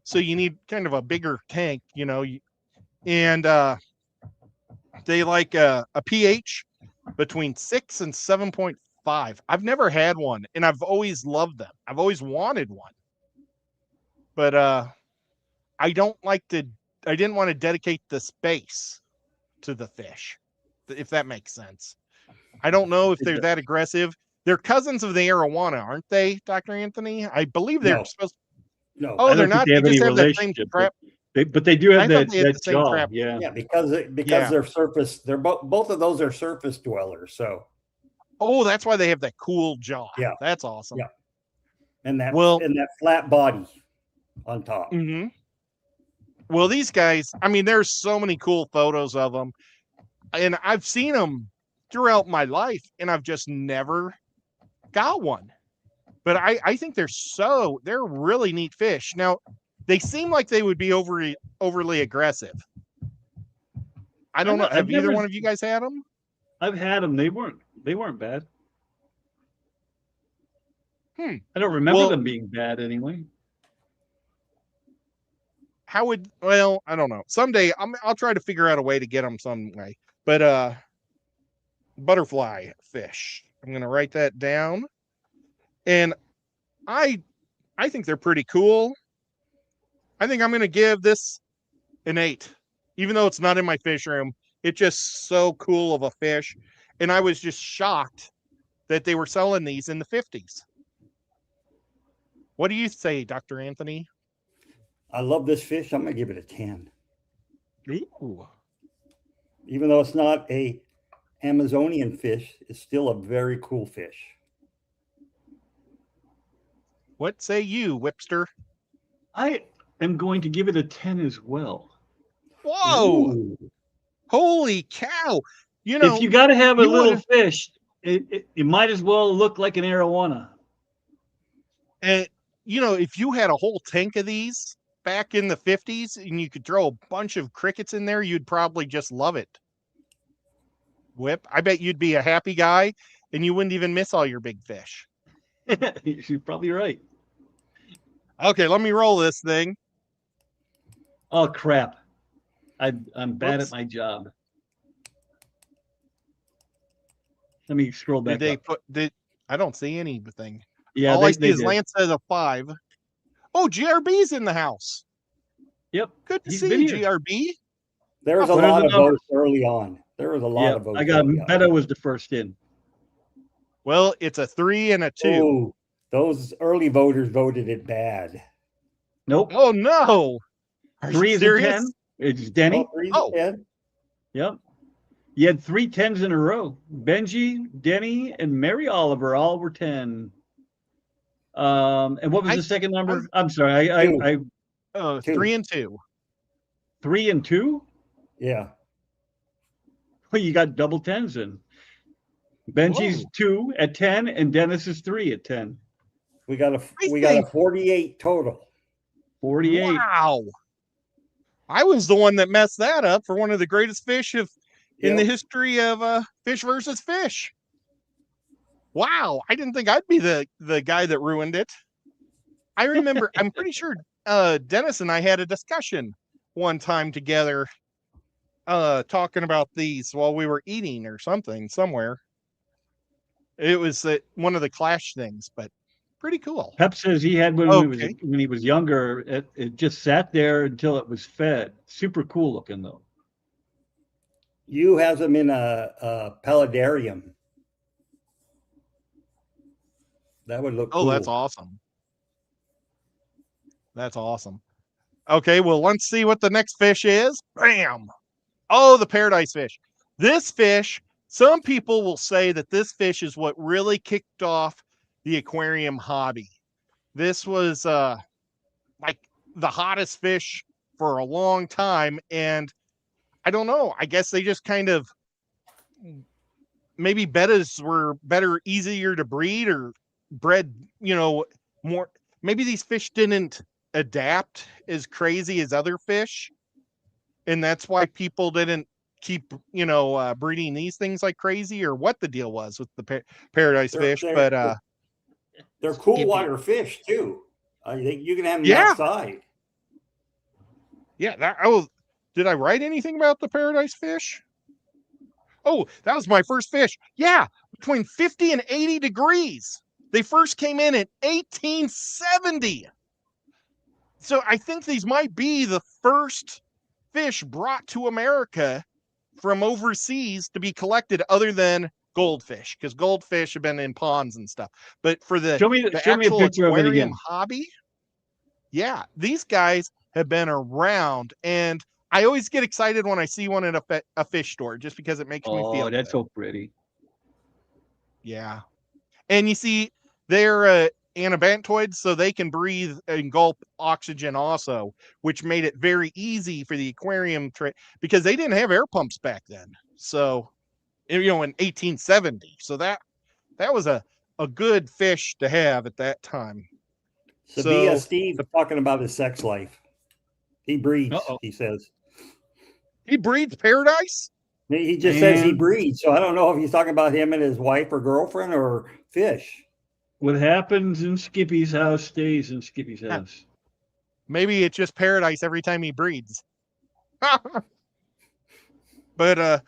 Speaker 3: So you need kind of a bigger tank, you know, and they like a pH between 6 and 7.5. I've never had one, and I've always loved them. I've always wanted one. But I didn't want to dedicate the space to the fish, if that makes sense. I don't know if they're that aggressive. They're cousins of the arowana, aren't they, Dr. Anthony? I believe they're supposed.
Speaker 4: No.
Speaker 3: Oh, they're not. They just have that same crap.
Speaker 5: But they do have
Speaker 3: I thought
Speaker 5: that,
Speaker 3: they had the
Speaker 5: that
Speaker 3: same
Speaker 5: jaw.
Speaker 3: crap.
Speaker 5: Yeah.
Speaker 4: Yeah, because they're surface. They're both of those are surface dwellers. So.
Speaker 3: Oh, that's why they have that cool jaw.
Speaker 4: Yeah.
Speaker 3: That's awesome.
Speaker 4: Yeah. And that flat body on top.
Speaker 3: Mm-hmm. Well, these guys, I mean, there's so many cool photos of them, and I've seen them throughout my life, and I've just never got one. But I think they're really neat fish. Now, they seem like they would be overly aggressive. I don't know. Have either one of you guys had them?
Speaker 5: I've had them. They weren't bad. I don't remember them being bad anyway.
Speaker 3: I don't know. Someday I'll try to figure out a way to get them some way. But butterfly fish. I'm going to write that down. And I think they're pretty cool. I think I'm going to give this an 8. Even though it's not in my fish room, it's just so cool of a fish. And I was just shocked that they were selling these in the 50s. What do you say, Dr. Anthony?
Speaker 4: I love this fish. I'm going to give it a 10.
Speaker 3: Ooh.
Speaker 4: Even though it's not a Amazonian fish, it's still a very cool fish.
Speaker 3: What say you, Whipster?
Speaker 5: I am going to give it a 10 as well.
Speaker 3: Whoa!
Speaker 4: Ooh.
Speaker 3: Holy cow! You know,
Speaker 5: if you got to have a little fish, it might as well look like an arowana.
Speaker 3: And you know, if you had a whole tank of these back in the 50s and you could throw a bunch of crickets in there, you'd probably just love it. Whip, I bet you'd be a happy guy and you wouldn't even miss all your big fish.
Speaker 5: You're probably right.
Speaker 3: Okay, let me roll this thing.
Speaker 5: Oh crap! I'm bad at my job. Let me scroll back.
Speaker 3: I don't see anything.
Speaker 5: Yeah,
Speaker 3: all I see is Lance says a 5. Oh, GRB's in the house.
Speaker 5: Yep.
Speaker 3: Good to see you, GRB.
Speaker 4: There was a lot of votes early on. There was a lot of votes.
Speaker 5: I got Meta was the first in.
Speaker 3: Well, it's a 3 and a 2.
Speaker 4: Oh, those early voters voted it bad.
Speaker 5: Nope.
Speaker 3: Oh no. Are
Speaker 5: 3 is a 10. It's Denny.
Speaker 4: Oh, 10.
Speaker 5: Yep. You had 3 10s in a row. Benji, Denny, and Mary Oliver all were 10. And what was the second number? I'm sorry. I
Speaker 3: 3 and 2.
Speaker 5: 3 and 2?
Speaker 4: Yeah.
Speaker 5: Well, you got double 10s in. Benji's
Speaker 3: Whoa.
Speaker 5: 2 at 10, and Dennis is 3 at 10.
Speaker 4: We got a
Speaker 3: think-
Speaker 4: 48 total.
Speaker 5: 48.
Speaker 3: Wow. I was the one that messed that up for one of the greatest fish in the
Speaker 4: Yep.
Speaker 3: history of fish versus fish. Wow. I didn't think I'd be the guy that ruined it. I remember, I'm pretty sure Dennis and I had a discussion one time together talking about these while we were eating or something somewhere. It was one of the Clash things, but pretty cool.
Speaker 5: Pep says he had one
Speaker 3: Okay.
Speaker 5: when he was younger. It just sat there until it was fed. Super cool looking though.
Speaker 4: You has them in a paludarium. That would look
Speaker 3: Oh,
Speaker 4: cool.
Speaker 3: that's awesome. That's awesome. Okay, well, let's see what the next fish is. Bam. Oh, the paradise fish. This fish, some people will say that this fish is what really kicked off the aquarium hobby. This was like the hottest fish for a long time. And I don't know, I guess they just kind of maybe bettas were better, easier to breed or bred, more. Maybe these fish didn't adapt as crazy as other fish. And that's why people didn't keep, breeding these things like crazy, or what the deal was with the paradise fish. But
Speaker 4: they're cool
Speaker 5: Skippy.
Speaker 4: water fish too. You can have them
Speaker 3: Yeah.
Speaker 4: outside.
Speaker 3: yeah, did I write anything about the paradise fish? Oh, that was my first fish. Yeah, between 50 and 80 degrees. They first came in 1870. So I think these might be the first fish brought to America from overseas to be collected, other than goldfish, because goldfish have been in ponds and stuff. But for the
Speaker 5: Show me a
Speaker 3: actual
Speaker 5: picture of it
Speaker 3: aquarium
Speaker 5: again.
Speaker 3: hobby, yeah, these guys have been around, and I always get excited when I see one at a fish store, just because it makes me feel
Speaker 5: Oh, that's
Speaker 3: good.
Speaker 5: so pretty.
Speaker 3: Yeah. And you see, they're anabantoids, so they can breathe and gulp oxygen also, which made it very easy for the aquarium because they didn't have air pumps back then. So, in 1870. So that was a good fish to have at that time.
Speaker 4: Sevilla
Speaker 3: So-
Speaker 4: Steve talking about his sex life. He breeds,
Speaker 5: Uh-oh.
Speaker 4: he says.
Speaker 3: He breeds paradise?
Speaker 4: He just says he
Speaker 5: Man.
Speaker 4: breeds. So I don't know if he's talking about him and his wife or girlfriend or fish.
Speaker 5: What happens in Skippy's house stays in Skippy's house.
Speaker 3: Maybe it's just paradise every time he breeds. But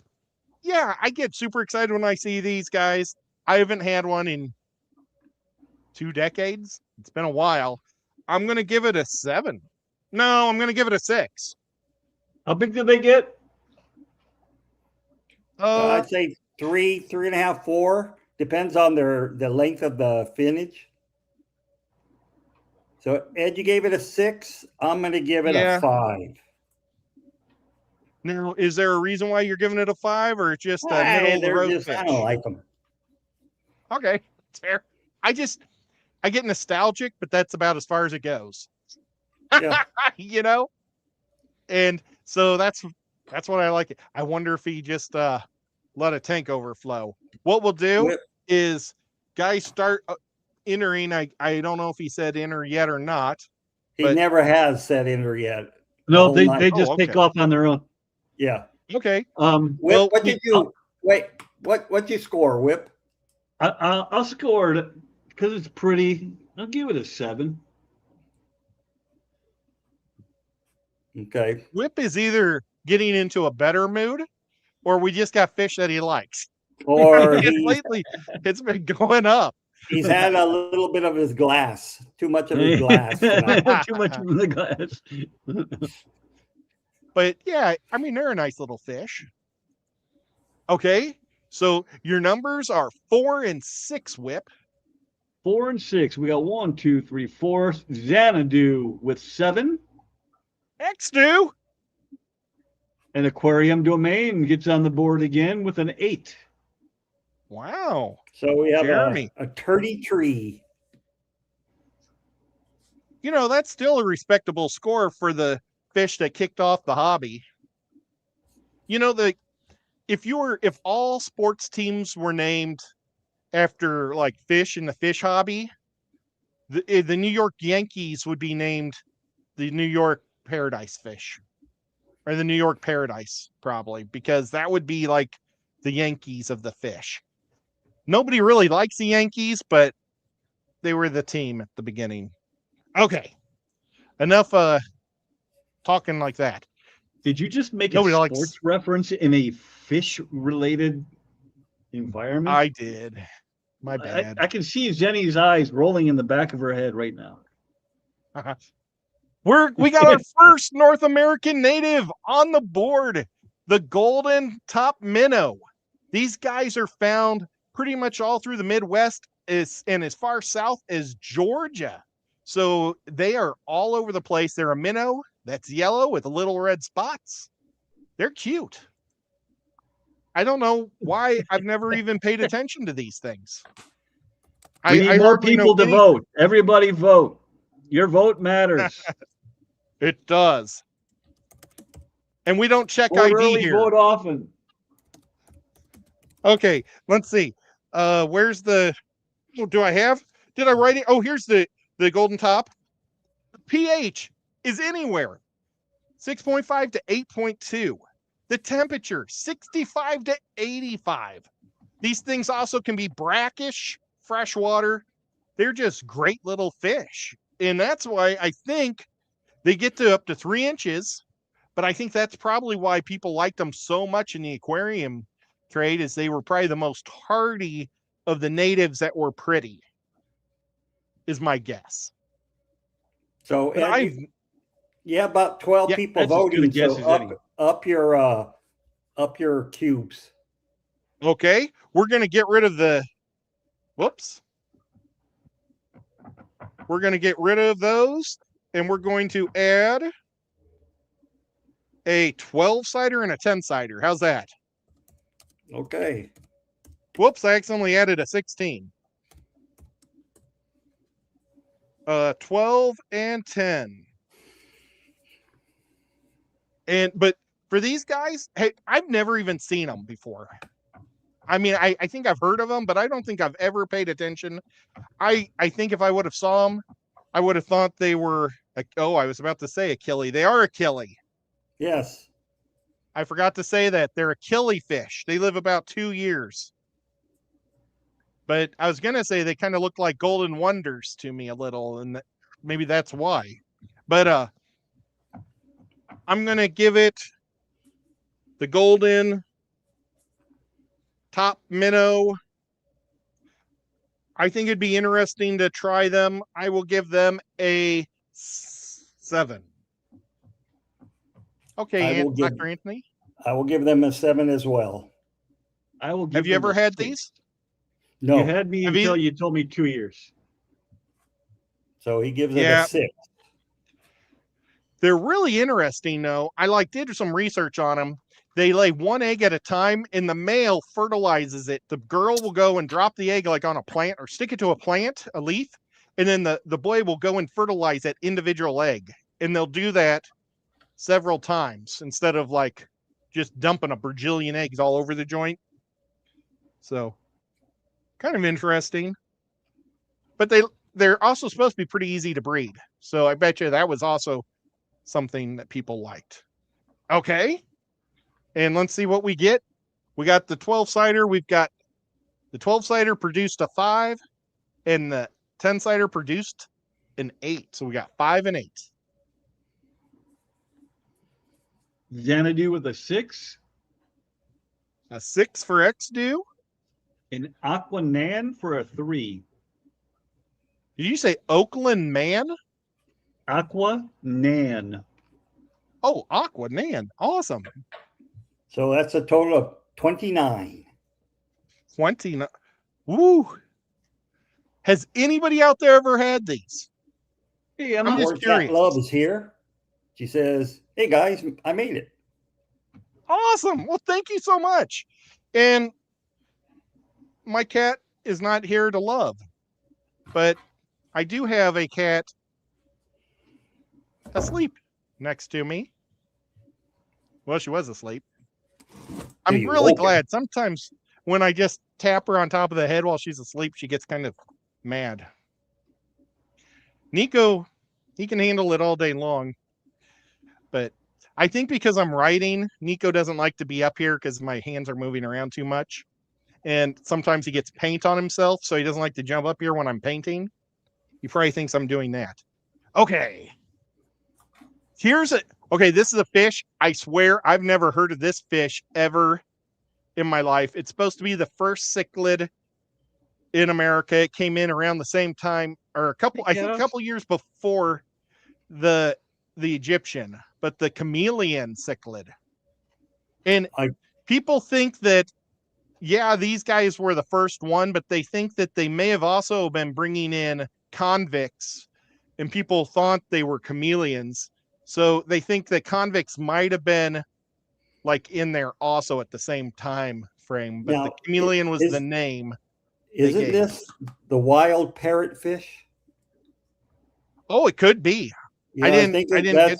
Speaker 3: yeah, I get super excited when I see these guys. I haven't had one in 2 decades. It's been a while. I'm going to give it a 7. No, I'm going to give it a 6.
Speaker 5: How big did they get?
Speaker 4: I'd say 3.5, 4. Depends on the length of the finnage. So Ed, you gave it a 6. I'm going to give it
Speaker 3: Yeah.
Speaker 4: a 5.
Speaker 3: Now, is there a reason why you're giving it a 5, or just a middle of the
Speaker 4: They're
Speaker 3: road
Speaker 4: just,
Speaker 3: fish?
Speaker 4: I don't like them.
Speaker 3: Okay, it's fair. I get nostalgic, but that's about as far as it goes.
Speaker 4: Yeah.
Speaker 3: And so that's what I like. I wonder if he just let a tank overflow. What we'll do
Speaker 4: Whip.
Speaker 3: is guys start entering. I don't know if he said enter yet or not.
Speaker 4: He
Speaker 3: But-
Speaker 4: never has said enter yet.
Speaker 5: No,
Speaker 4: Oh,
Speaker 5: they
Speaker 4: my-
Speaker 5: just
Speaker 3: oh,
Speaker 5: take
Speaker 3: okay.
Speaker 5: off on their own.
Speaker 4: Yeah.
Speaker 3: Okay.
Speaker 4: Whip,
Speaker 3: Well,
Speaker 4: what did you wait? What you score, Whip?
Speaker 5: I'll score it because it's pretty. I'll give it a 7.
Speaker 4: Okay.
Speaker 3: Whip is either getting into a better mood, or we just got fish that he likes.
Speaker 4: Or
Speaker 3: And lately, it's been going up.
Speaker 4: he's had a little bit of his glass, too much of his glass. tonight.
Speaker 5: Too much from the glass.
Speaker 3: But yeah, I mean, they're a nice little fish. Okay, so your numbers are 4 and 6, Whip.
Speaker 5: 4 and 6. We got 1, 2, 3, 4. Xanadu with 7.
Speaker 3: X-Do.
Speaker 5: And Aquarium Domain gets on the board again with an 8.
Speaker 3: Wow.
Speaker 4: So we have
Speaker 3: Jeremy.
Speaker 4: a turdy tree.
Speaker 3: That's still a respectable score for the fish that kicked off the hobby. if all sports teams were named after like fish in the fish hobby, the New York Yankees would be named the New York Paradise Fish, or the New York Paradise, probably, because that would be like the Yankees of the fish. Nobody really likes the Yankees, but they were the team at the beginning. Okay. Enough talking like that.
Speaker 5: Did you just make
Speaker 3: Nobody
Speaker 5: a
Speaker 3: likes-
Speaker 5: sports reference in a fish-related environment?
Speaker 3: I did. My bad.
Speaker 5: I can see Jenny's eyes rolling in the back of her head right now.
Speaker 3: We got our first North American native on the board, the golden top minnow. These guys are found pretty much all through the Midwest and as far south as Georgia. So they are all over the place. They're a minnow that's yellow with little red spots. They're cute. I don't know why I've never even paid attention to these things.
Speaker 5: We need more people to vote. Everybody vote. Your vote matters.
Speaker 3: It does. And we don't check
Speaker 5: Vote
Speaker 3: ID
Speaker 5: early,
Speaker 3: here.
Speaker 5: vote often.
Speaker 3: Okay, let's see. Where's the? Do I have? Did I write it? Oh, here's the golden top. The pH is anywhere 6.5 to 8.2. The temperature 65 to 85. These things also can be brackish, freshwater. They're just great little fish, and that's why I think they get to up to 3 inches. But I think that's probably why people liked them so much in the aquarium trade, is they were probably the most hardy of the natives that were pretty, is my guess.
Speaker 4: So
Speaker 3: And I've
Speaker 4: yeah, about 12
Speaker 3: Yeah,
Speaker 4: people
Speaker 5: that's as good a
Speaker 4: voting.
Speaker 5: guess
Speaker 4: So
Speaker 5: as any.
Speaker 4: up your cubes.
Speaker 3: okay. We're gonna get rid of the whoops. We're gonna get rid of those, and we're going to add a 12-sider and a 10-sider. How's that?
Speaker 4: Okay.
Speaker 3: Whoops, I accidentally added a 16. 12 and 10. But for these guys, hey, I've never even seen them before. I mean, I think I've heard of them, but I don't think I've ever paid attention. I think if I would have saw them, I would have thought they were, I was about to say Achille. They are Achille.
Speaker 4: Yes.
Speaker 3: I forgot to say that. They're Achille fish. They live about 2 years. But I was going to say they kind of look like golden wonders to me a little, and maybe that's why. But I'm going to give it the golden top minnow. I think it'd be interesting to try them. I will give them a 7. Okay, Dr. Anthony.
Speaker 4: I will give them a 7 as well.
Speaker 5: I will. Give
Speaker 3: Have you
Speaker 5: them
Speaker 3: ever
Speaker 5: a
Speaker 3: had
Speaker 5: 6.
Speaker 3: these?
Speaker 4: No.
Speaker 5: You had me
Speaker 3: Have
Speaker 5: until you told me 2 years.
Speaker 4: So he gives it
Speaker 3: Yeah.
Speaker 4: a 6.
Speaker 3: They're really interesting, though. I did some research on them. They lay 1 egg at a time, and the male fertilizes it. The girl will go and drop the egg like on a plant or stick it to a plant, a leaf, and then the boy will go and fertilize that individual egg. And they'll do that several times instead of like just dumping a bajillion eggs all over the joint. So kind of interesting. But they're also supposed to be pretty easy to breed. So I bet you that was also something that people liked. Okay. And let's see what we get. We got the 12-sider. We've got the 12-sider produced a 5, and the 10-sider produced an 8. So we got 5 and 8.
Speaker 5: Xanadu with a 6.
Speaker 3: A 6 for Xdu.
Speaker 5: An Aquanan for a 3.
Speaker 3: Did you say Oakland Man?
Speaker 5: Aquanan.
Speaker 3: Oh, Aquanan. Awesome.
Speaker 4: So that's a total of 29.
Speaker 3: 29. Woo. Has anybody out there ever had these?
Speaker 5: Hey,
Speaker 3: I'm just
Speaker 4: Where's
Speaker 3: curious.
Speaker 4: Cat Love is here. She says, "Hey guys, I made it."
Speaker 3: Awesome. Well, thank you so much. And my cat is not here to love, but I do have a cat asleep next to me. Well, she was asleep. I'm
Speaker 4: you
Speaker 3: really
Speaker 4: woke her.
Speaker 3: glad. Sometimes when I just tap her on top of the head while she's asleep, she gets kind of mad. Nico, he can handle it all day long. But I think because I'm writing, Nico doesn't like to be up here because my hands are moving around too much. And sometimes he gets paint on himself, so he doesn't like to jump up here when I'm painting. He probably thinks I'm doing that. Okay. Okay, this is a fish. I swear I've never heard of this fish ever in my life. It's supposed to be the first cichlid in America. It came in around the same time, or I think a couple years before the Egyptian, but the chameleon cichlid. And people think that, yeah, these guys were the first one, but they think that they may have also been bringing in convicts, and people thought they were chameleons. So they think that convicts might have been like in there also at the same time frame, but
Speaker 4: Now,
Speaker 3: the chameleon was the name.
Speaker 4: Isn't this the wild parrotfish?
Speaker 3: Oh, it could be.
Speaker 4: I didn't get.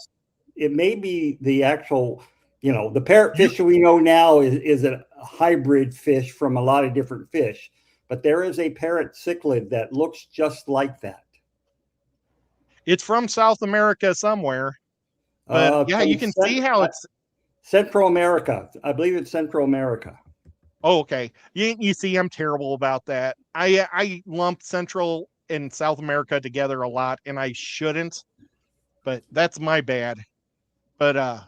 Speaker 4: It may be the actual, the parrotfish we know now is a hybrid fish from a lot of different fish, but there is a parrot cichlid that looks just like that.
Speaker 3: It's from South America somewhere, but yeah, you can see how it's
Speaker 4: Central America. I believe it's Central America.
Speaker 3: Oh, okay. You see, I'm terrible about that. I lump Central and South America together a lot, and I shouldn't, but that's my bad. But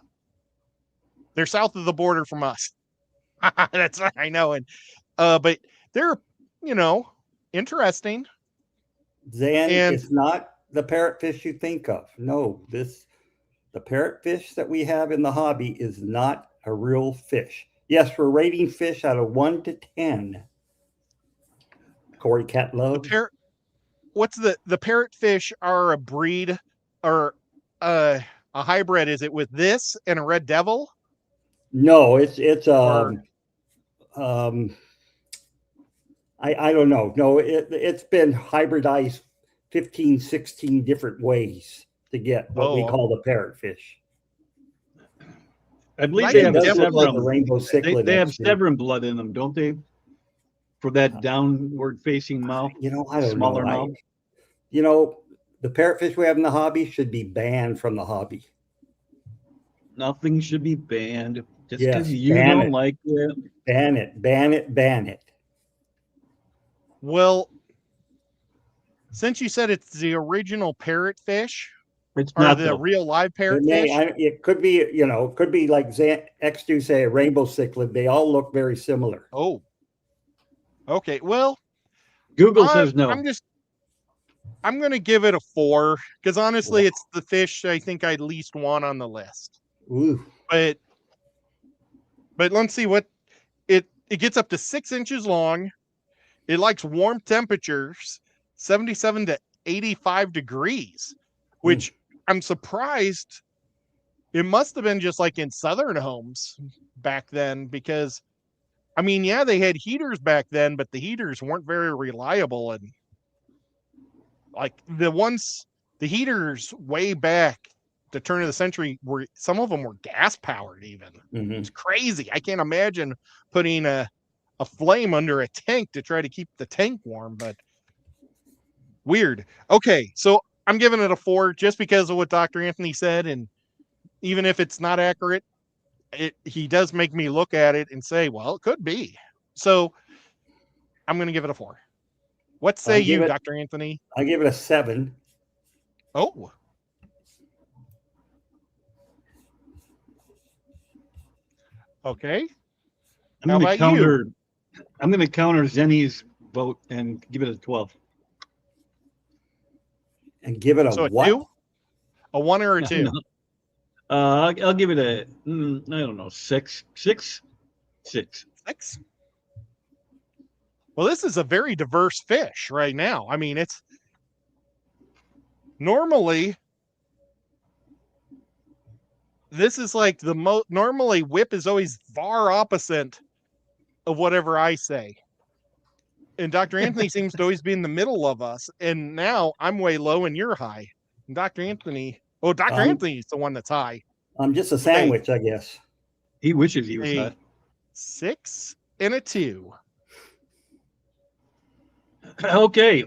Speaker 3: they're south of the border from us. That's what I know. And but they're interesting.
Speaker 4: Then it's not the parrotfish you think of. No, the parrotfish that we have in the hobby is not a real fish. Yes, we're rating fish out of 1 to 10. Corey Catlove.
Speaker 3: What's the parrotfish are a breed or a hybrid? Is it with this and a red devil?
Speaker 4: No, it's I don't know. No, it's been hybridized 15, 16 different ways to get what we call the parrotfish.
Speaker 5: I believe they have severin.
Speaker 4: Rainbow cichlid.
Speaker 5: They have severin blood in them, don't they? For that downward facing mouth.
Speaker 4: I don't
Speaker 5: smaller
Speaker 4: know.
Speaker 5: mouth.
Speaker 4: The parrotfish we have in the hobby should be banned from the hobby.
Speaker 5: Nothing should be banned just because you don't like it.
Speaker 4: Ban it, ban it, ban it.
Speaker 3: Well, since you said it's the original parrotfish,
Speaker 5: it's not
Speaker 3: the real live parrotfish.
Speaker 4: It could be, it could be like X2 say a rainbow cichlid. They all look very similar.
Speaker 3: Oh, okay. Well,
Speaker 5: Google says no.
Speaker 3: I'm going to give it a 4 because honestly, it's the fish I think I'd least want on the list.
Speaker 4: Ooh.
Speaker 3: But let's see what it gets up to 6 inches long. It likes warm temperatures, 77 to 85 degrees, which I'm surprised. It must have been just like in Southern homes back then because, they had heaters back then, but the heaters weren't very reliable. And like the heaters way back the turn of the century some of them were gas powered even. Mm-hmm. It's crazy. I can't imagine putting a flame under a tank to try to keep the tank warm, but weird. Okay, so I'm giving it a 4 just because of what Dr. Anthony said, and even if it's not accurate, he does make me look at it and say, well, it could be. So I'm going to give it a 4. What say you, Dr. Anthony?
Speaker 4: I give it a 7.
Speaker 3: Oh. Okay.
Speaker 5: I'm going to counter Zenny's vote and give it a 12.
Speaker 4: And give it a what?
Speaker 3: 2? A 1 or a 2?
Speaker 5: No. I'll give it a, I don't know, 6. 6? 6.
Speaker 3: 6? Well, this is a very diverse fish right now. It's normally, this is like normally whip is always far opposite of whatever I say. And Dr. Anthony seems to always be in the middle of us. And now I'm way low and you're high. And Dr. Anthony's the one that's high.
Speaker 4: I'm just a sandwich, I guess.
Speaker 5: He wishes he was high.
Speaker 3: 6 and a 2.
Speaker 5: Okay.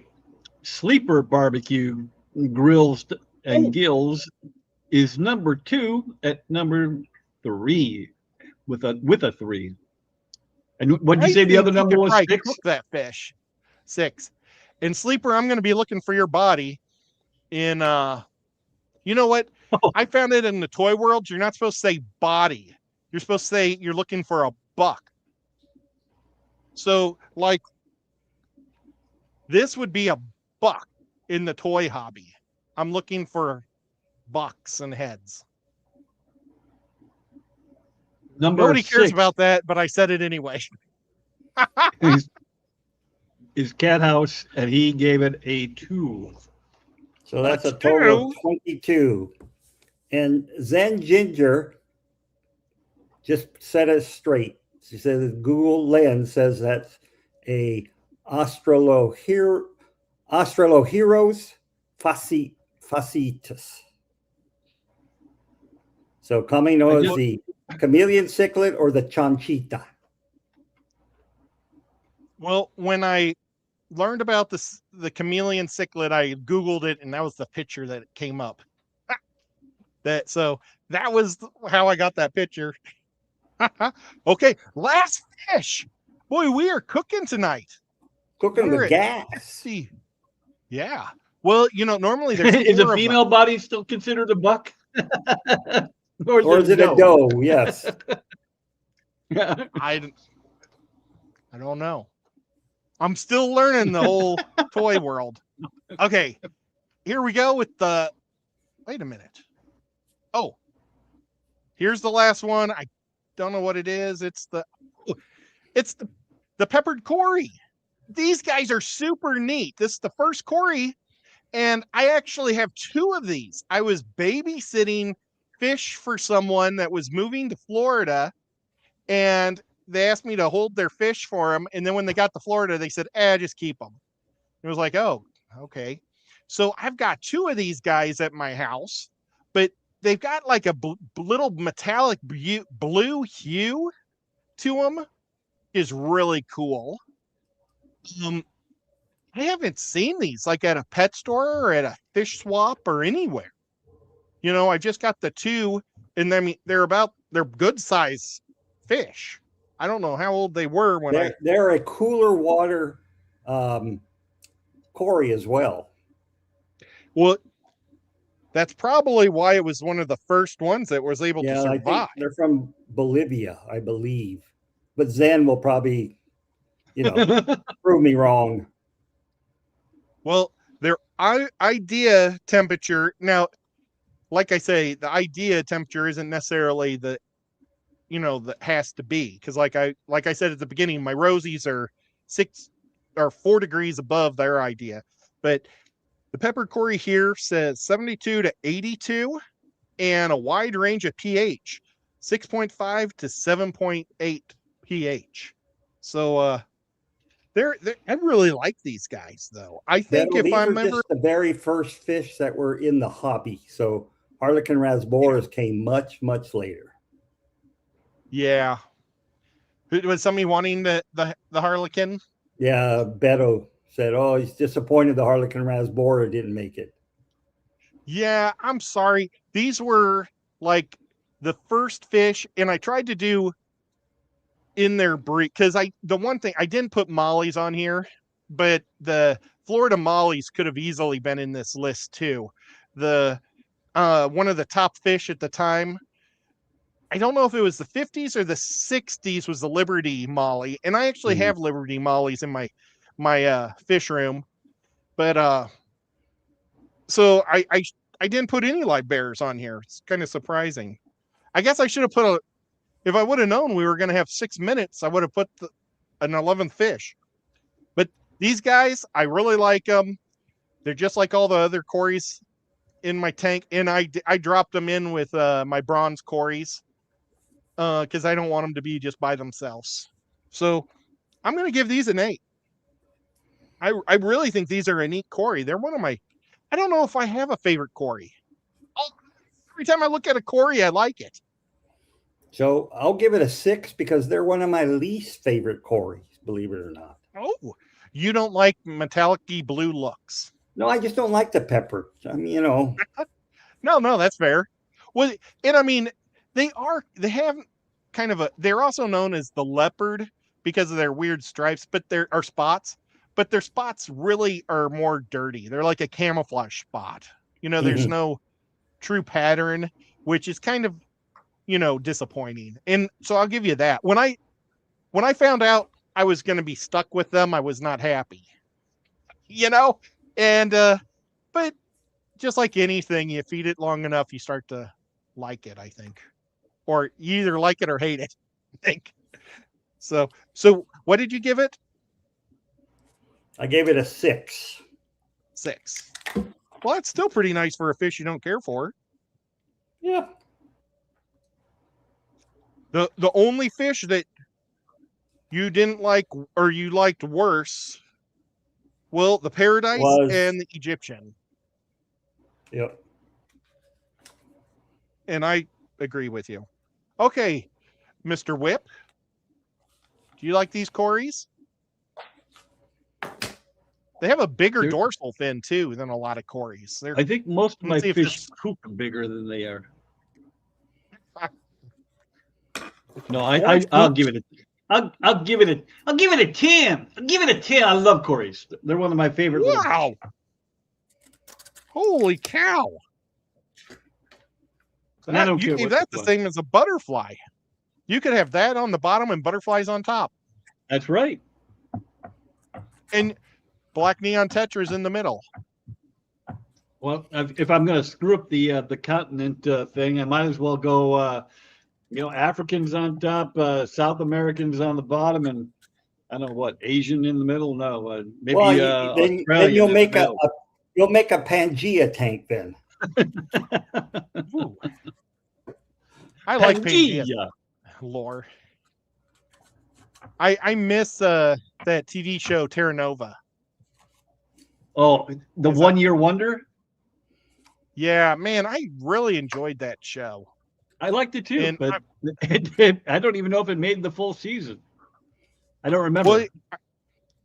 Speaker 5: Sleeper Barbecue Grills and Gills is number 2 at number 3 with a 3. And what'd you say the other number was? 6?
Speaker 3: Cook that fish. 6. And Sleeper, I'm going to be looking for your body in you know what?
Speaker 5: Oh.
Speaker 3: I found it in the toy world. You're not supposed to say body. You're supposed to say you're looking for a buck. So like this would be a buck in the toy hobby. I'm looking for bucks and heads. Nobody cares about that, but I said it anyway.
Speaker 5: is Cat House, and he gave it a 2.
Speaker 4: So that's a total of 22. And Zen Ginger just set us straight. She says Google Lens says that's a Australoheros fasciitis. So coming as the chameleon cichlid or the chanchita.
Speaker 3: Well, when I learned about the chameleon cichlid, I Googled it, and that was the picture that came up. So that was how I got that picture. Okay, last fish. Boy, we are cooking tonight.
Speaker 4: Cooking the gas.
Speaker 3: See, yeah. Well, normally there's
Speaker 5: is a female body still considered a buck? or
Speaker 4: is it a doe? Yes.
Speaker 3: I don't know. I'm still learning the whole toy world. Okay, here we go with the. Wait a minute. Oh, here's the last one. I don't know what it is. It's the peppered Cory. These guys are super neat. This is the first Cory, and I actually have 2 of these. I was babysitting fish for someone that was moving to Florida, and they asked me to hold their fish for them. And then when they got to Florida, they said, just keep them. It was like, oh, okay. So I've got 2 of these guys at my house, but they've got like a little metallic blue hue to them. Is really cool. I haven't seen these like at a pet store or at a fish swap or anywhere. I just got the 2, and then they're good size fish. I don't know how old they were when
Speaker 4: they're a cooler water Cory as well.
Speaker 3: Well, that's probably why it was one of the first ones that was able to survive.
Speaker 4: I think they're from Bolivia, I believe. But Zen will probably, prove me wrong.
Speaker 3: Well, their idea temperature now, like I say, the idea temperature isn't necessarily that has to be, because like I said at the beginning, my Rosies are 4 degrees above their idea, but the peppered Cory here says 72 to 82 and a wide range of pH, 6.5 to 7.8 pH. So I really like these guys, though. I think if I remember,
Speaker 4: just the very first fish that were in the hobby. So Harlequin Rasboras came much, much later.
Speaker 3: Yeah. Was somebody wanting the Harlequin?
Speaker 4: Yeah, Beto said, he's disappointed the Harlequin Rasbora didn't make it.
Speaker 3: Yeah, I'm sorry. These were like the first fish, and I tried to do in their breed, because the one thing I didn't put mollies on here, but the Florida mollies could have easily been in this list too. The one of the top fish at the time, I don't know if it was the 50s or the 60s, was the Liberty molly, and I actually have Liberty mollies in my fish room, but so I didn't put any live bears on here. It's kind of surprising. I guess I should have put if I would have known we were going to have 6 minutes, I would have put an 11th fish. But these guys, I really like them. They're just like all the other Corys in my tank, and I dropped them in with my bronze Corys because I don't want them to be just by themselves. So I'm going to give these an 8. I really think these are a neat Cory. They're one of my, I don't know if I have a favorite Cory. Every time I look at a Cory, I like it.
Speaker 4: So I'll give it a 6 because they're one of my least favorite Corys, believe it or not.
Speaker 3: Oh, you don't like metallic blue looks.
Speaker 4: No, I just don't like the pepper. I mean, you know.
Speaker 3: No, that's fair. Well, and I mean, they have kind of they're also known as the leopard because of their weird stripes, but are spots, but their spots really are more dirty. They're like a camouflage spot. There's no true pattern, which is kind of, disappointing. And so I'll give you that. When I found out I was going to be stuck with them, I was not happy, and, but just like anything, you feed it long enough, you start to like it, I think, or you either like it or hate it, I think. So what did you give it?
Speaker 4: I gave it a 6.
Speaker 3: 6. Well, that's still pretty nice for a fish you don't care for.
Speaker 4: Yeah.
Speaker 3: The only fish that you didn't like or you liked worse, well, the Paradise and the Egyptian.
Speaker 4: Yep.
Speaker 3: And I agree with you. Okay, Mr. Whip. Do you like these Corys? They have a bigger dorsal fin too than a lot of Corys.
Speaker 5: I think most of my fish poop are bigger than they are. No, I'll give it a. I'll give it a 10. I'll give it a 10. I love Corys. They're one of my favorite.
Speaker 3: Wow! Holy cow!
Speaker 5: I don't care.
Speaker 3: That's the same as a butterfly. You could have that on the bottom and butterflies on top.
Speaker 5: That's right.
Speaker 3: And black neon tetras in the middle.
Speaker 5: Well, if I'm going to screw up the continent thing, I might as well go. Africans on top, South Americans on the bottom, and I don't know what, Asian in the middle. No, maybe
Speaker 4: then you'll make a Pangea tank then.
Speaker 3: I like Pangea lore. I miss that TV show Terra Nova.
Speaker 5: Oh, the 1 Year Wonder.
Speaker 3: Yeah, man, I really enjoyed that show.
Speaker 5: I liked it too, but I don't even know if it made the full season. I don't remember.
Speaker 3: Well,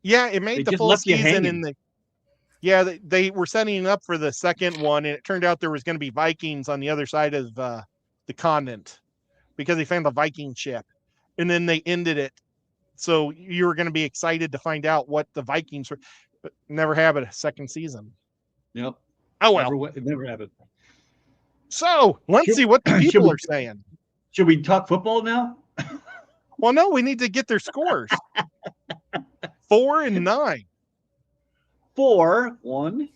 Speaker 3: yeah, it made the full season they were setting up for the second one, and it turned out there was going to be Vikings on the other side of the continent because they found the Viking ship, and then they ended it. So you were going to be excited to find out what the Vikings were, but never have a second season.
Speaker 5: Yep.
Speaker 3: Oh well,
Speaker 5: it never happened.
Speaker 3: So let's see what the people are saying.
Speaker 5: Should we talk football now?
Speaker 3: Well, no, we need to get their scores. 4 and 9.
Speaker 5: 4, 1,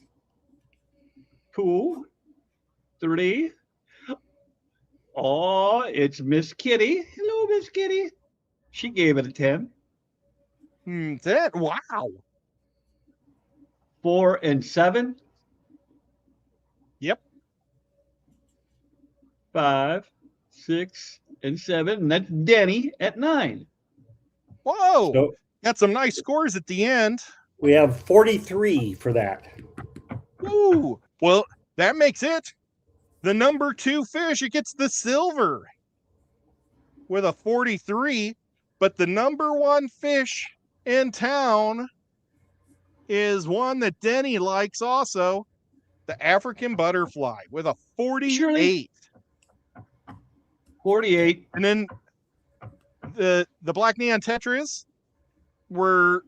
Speaker 5: 2, 3. Oh, it's Miss Kitty. Hello, Miss Kitty. She gave it a 10.
Speaker 3: 10. Wow.
Speaker 5: 4 and 7.
Speaker 3: Yep.
Speaker 5: 5, 6, and 7. And that's Denny at 9.
Speaker 3: Whoa.
Speaker 4: So
Speaker 3: got some nice scores at the end.
Speaker 4: we have 43 for that.
Speaker 3: Ooh. Well, that makes it the number 2 fish. It gets the silver with a 43. But the number 1 fish in town is one that Denny likes also, the African butterfly with a 48.
Speaker 5: 48.
Speaker 3: And then the black neon tetras were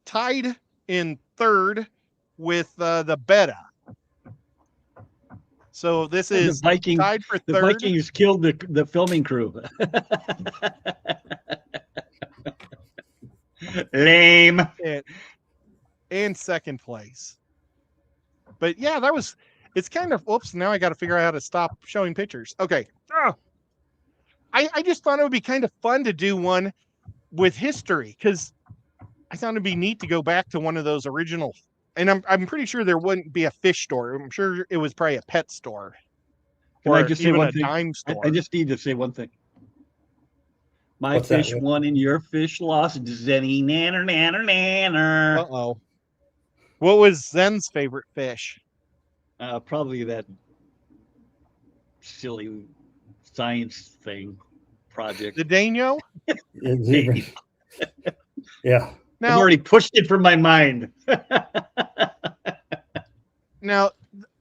Speaker 3: tied in third with the betta. So this is tied for third.
Speaker 5: The Vikings killed the filming crew. Lame.
Speaker 3: And second place. But yeah, it's kind of, oops, now I got to figure out how to stop showing pictures. Okay. I just thought it would be kind of fun to do one with history because I thought it'd be neat to go back to one of those original. And I'm pretty sure there wouldn't be a fish store. I'm sure it was probably a pet store.
Speaker 5: Can I just say one thing?
Speaker 3: Dime store.
Speaker 5: I just need to say one thing. My
Speaker 4: What's
Speaker 5: fish
Speaker 4: that?
Speaker 5: won and your fish lost. Zenny nanner nanner nanner.
Speaker 3: Uh-oh. What was Zen's favorite fish?
Speaker 5: Probably that silly science thing. project.
Speaker 3: The Dano.
Speaker 4: It's even- yeah.
Speaker 5: I've
Speaker 3: Now,
Speaker 5: already pushed it from my mind.
Speaker 3: now,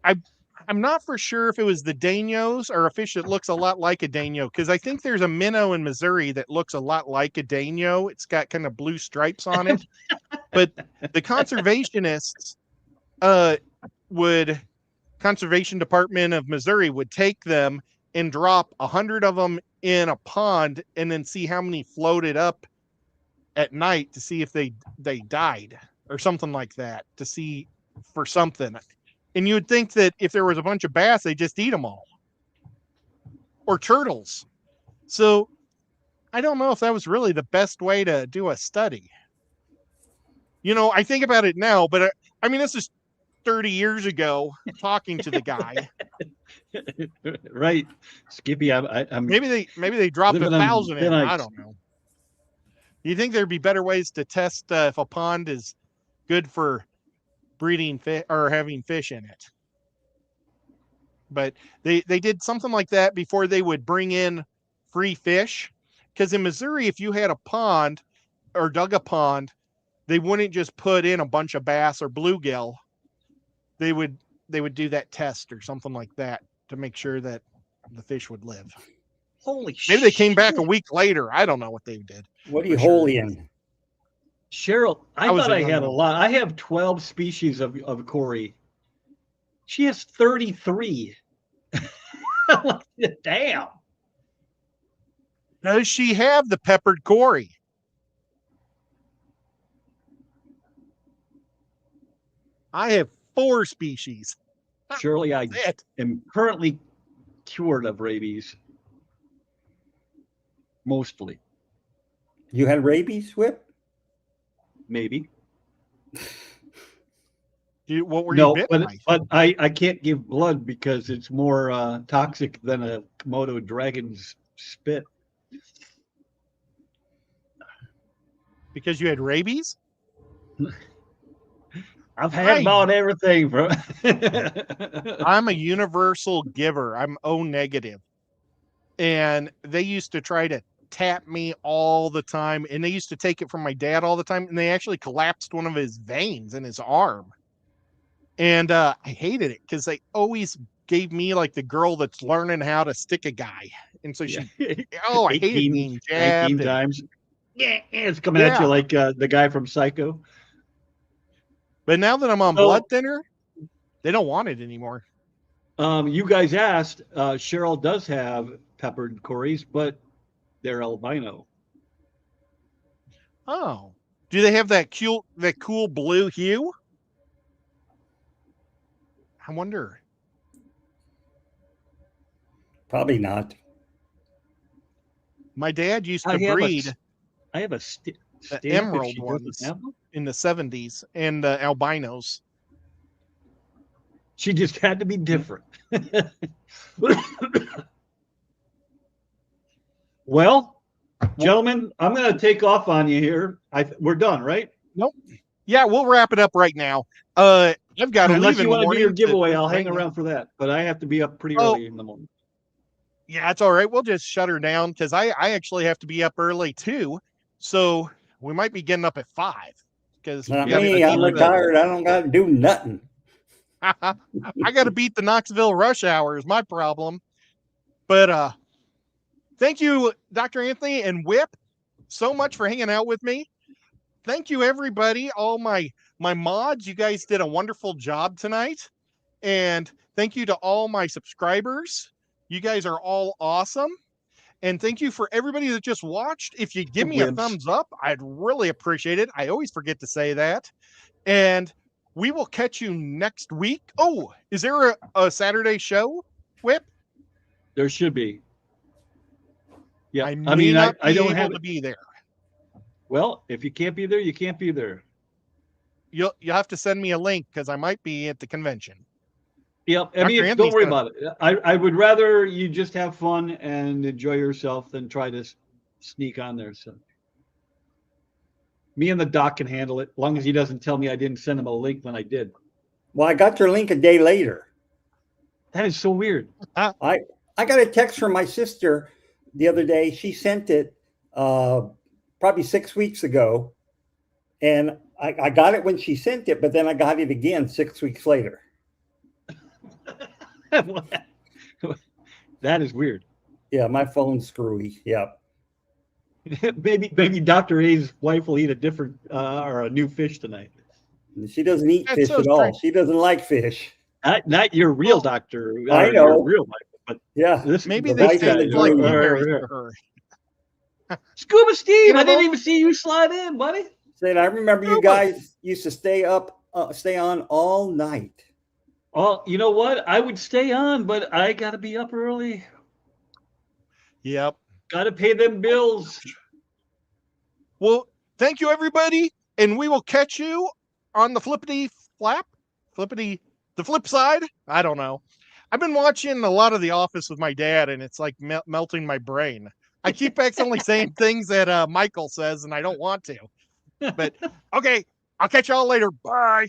Speaker 3: I'm not for sure if it was the Danos or a fish that looks a lot like a Dano, because I think there's a minnow in Missouri that looks a lot like a Dano. It's got kind of blue stripes on it. But the conservationists Conservation Department of Missouri would take them and drop 100 of them in a pond and then see how many floated up at night to see if they died or something like that, to see for something. And you would think that if there was a bunch of bass, they just eat them all, or turtles. So I don't know if that was really the best way to do a study. You know, I think about it now, but I mean, this is 30 years ago talking to the guy.
Speaker 5: Right, Skippy. I'm
Speaker 3: Maybe they dropped
Speaker 5: living on
Speaker 3: 1,000 in.
Speaker 5: thin
Speaker 3: I
Speaker 5: ice.
Speaker 3: don't know. Do you think there'd be better ways to test if a pond is good for breeding fish or having fish in it? But they did something like that before they would bring in free fish. Because in Missouri, if you had a pond or dug a pond, they wouldn't just put in a bunch of bass or bluegill. They would do that test or something like that to make sure that the fish would live.
Speaker 5: holy shit.
Speaker 3: Maybe they came back a week later. I don't know what they did.
Speaker 4: What are you
Speaker 3: For sure.
Speaker 4: holy in?
Speaker 5: Cheryl, I
Speaker 3: was
Speaker 5: thought
Speaker 3: a
Speaker 5: I
Speaker 3: young
Speaker 5: had a
Speaker 3: one.
Speaker 5: lot. I have 12 species of Cory. She has 33. Damn.
Speaker 3: Does she have the peppered Cory? I have 4 species.
Speaker 5: Shirley, I
Speaker 3: That's it.
Speaker 5: am currently cured of rabies. Mostly,
Speaker 4: You had rabies, Whip?
Speaker 5: maybe.
Speaker 3: What were you
Speaker 5: No,
Speaker 3: bitten
Speaker 5: but,
Speaker 3: by?
Speaker 5: but I can't give blood because it's more toxic than a Komodo dragon's spit.
Speaker 3: Because you had rabies?
Speaker 5: I've had about everything, bro.
Speaker 3: I'm a universal giver. I'm O negative. And they used to try to tap me all the time. And they used to take it from my dad all the time. And they actually collapsed one of his veins in his arm. And I hated it because they always gave me like the girl that's learning how to stick a guy. And so she, I hated
Speaker 5: 18,
Speaker 3: being jabbed.
Speaker 5: 19 times. Yeah, it's coming at you like the guy from Psycho.
Speaker 3: But now that I'm on
Speaker 5: So-
Speaker 3: blood thinner, they don't want it anymore.
Speaker 5: You guys asked, Cheryl does have peppered Corys, but they're albino.
Speaker 3: Oh, do they have that cool blue hue? I wonder.
Speaker 4: Probably not.
Speaker 3: My dad used to
Speaker 5: I have
Speaker 3: breed
Speaker 5: I have a stamp if
Speaker 3: emerald
Speaker 5: she doesn't
Speaker 3: ones.
Speaker 5: have them.
Speaker 3: in the 70s and albinos.
Speaker 5: She just had to be different. Well, gentlemen, I'm going to take off on you here. We're done, right?
Speaker 3: Yeah, we'll wrap it up right now. I've got to
Speaker 5: Unless
Speaker 3: leave in
Speaker 5: you
Speaker 3: the
Speaker 5: want to do
Speaker 3: morning.
Speaker 5: your giveaway, I'll hang
Speaker 3: right now.
Speaker 5: around for that. But I have to be up pretty
Speaker 3: Oh.
Speaker 5: early in the morning.
Speaker 3: Yeah, it's all right. We'll just shut her down because I actually have to be up early too. So we might be getting up at 5 because
Speaker 4: Not
Speaker 5: Yeah,
Speaker 4: me.
Speaker 5: but
Speaker 4: I'm
Speaker 5: you-
Speaker 4: retired. I don't got to do nothing.
Speaker 3: I got to beat the Knoxville rush hour is my problem. But thank you, Dr. Anthony and Whip, so much for hanging out with me. Thank you, everybody, all my mods. You guys did a wonderful job tonight. And thank you to all my subscribers. You guys are all awesome. And thank you for everybody that just watched. If you give me a
Speaker 5: Wimps.
Speaker 3: thumbs up, I'd really appreciate it. I always forget to say that. And we will catch you next week. Oh, is there a Saturday show, Whip?
Speaker 5: There should be. Yeah,
Speaker 3: I
Speaker 5: I mean,
Speaker 3: not
Speaker 5: I
Speaker 3: be
Speaker 5: don't
Speaker 3: able
Speaker 5: have
Speaker 3: to be there.
Speaker 5: Well, if you can't be there, you can't be there.
Speaker 3: You'll have to send me a link because I might be at the convention.
Speaker 5: Yep. I
Speaker 3: Dr.
Speaker 5: mean,
Speaker 3: Anthony's
Speaker 5: don't worry
Speaker 3: gonna-
Speaker 5: about it. I would rather you just have fun and enjoy yourself than try to sneak on there. So me and the doc can handle it, as long as he doesn't tell me I didn't send him a link when I did.
Speaker 4: Well, I got your link a day later.
Speaker 5: That is so weird.
Speaker 4: I got a text from my sister the other day. She sent it probably 6 weeks ago, and I got it when she sent it, but then I got it again 6 weeks later.
Speaker 5: That is weird.
Speaker 4: Yeah, my phone's screwy. Yeah.
Speaker 5: maybe Dr. A's wife will eat a different or a new fish tonight.
Speaker 4: She doesn't eat
Speaker 3: That's
Speaker 4: fish
Speaker 3: so
Speaker 4: at all.
Speaker 3: strange.
Speaker 4: She doesn't like fish.
Speaker 5: Not your real doctor.
Speaker 4: I
Speaker 5: your
Speaker 4: know.
Speaker 5: real wife, but
Speaker 4: Yeah.
Speaker 5: this
Speaker 3: Maybe
Speaker 4: The
Speaker 3: they
Speaker 4: wife and
Speaker 3: think
Speaker 4: the
Speaker 3: like
Speaker 4: groom.
Speaker 3: blueberries
Speaker 5: Right.
Speaker 3: for her.
Speaker 5: Scuba Steve.
Speaker 3: You know,
Speaker 5: I didn't even see you slide in, buddy.
Speaker 4: Said, I remember you guys used to stay on all night.
Speaker 5: Oh, you know what? I would stay on, but I got to be up early.
Speaker 3: Yep.
Speaker 5: Got to pay them bills.
Speaker 3: Well, thank you, everybody, and we will catch you on the the flip side. I don't know. I've been watching a lot of The Office with my dad, and it's like melting my brain. I keep accidentally saying things that Michael says, and I don't want to. But okay, I'll catch y'all later. Bye.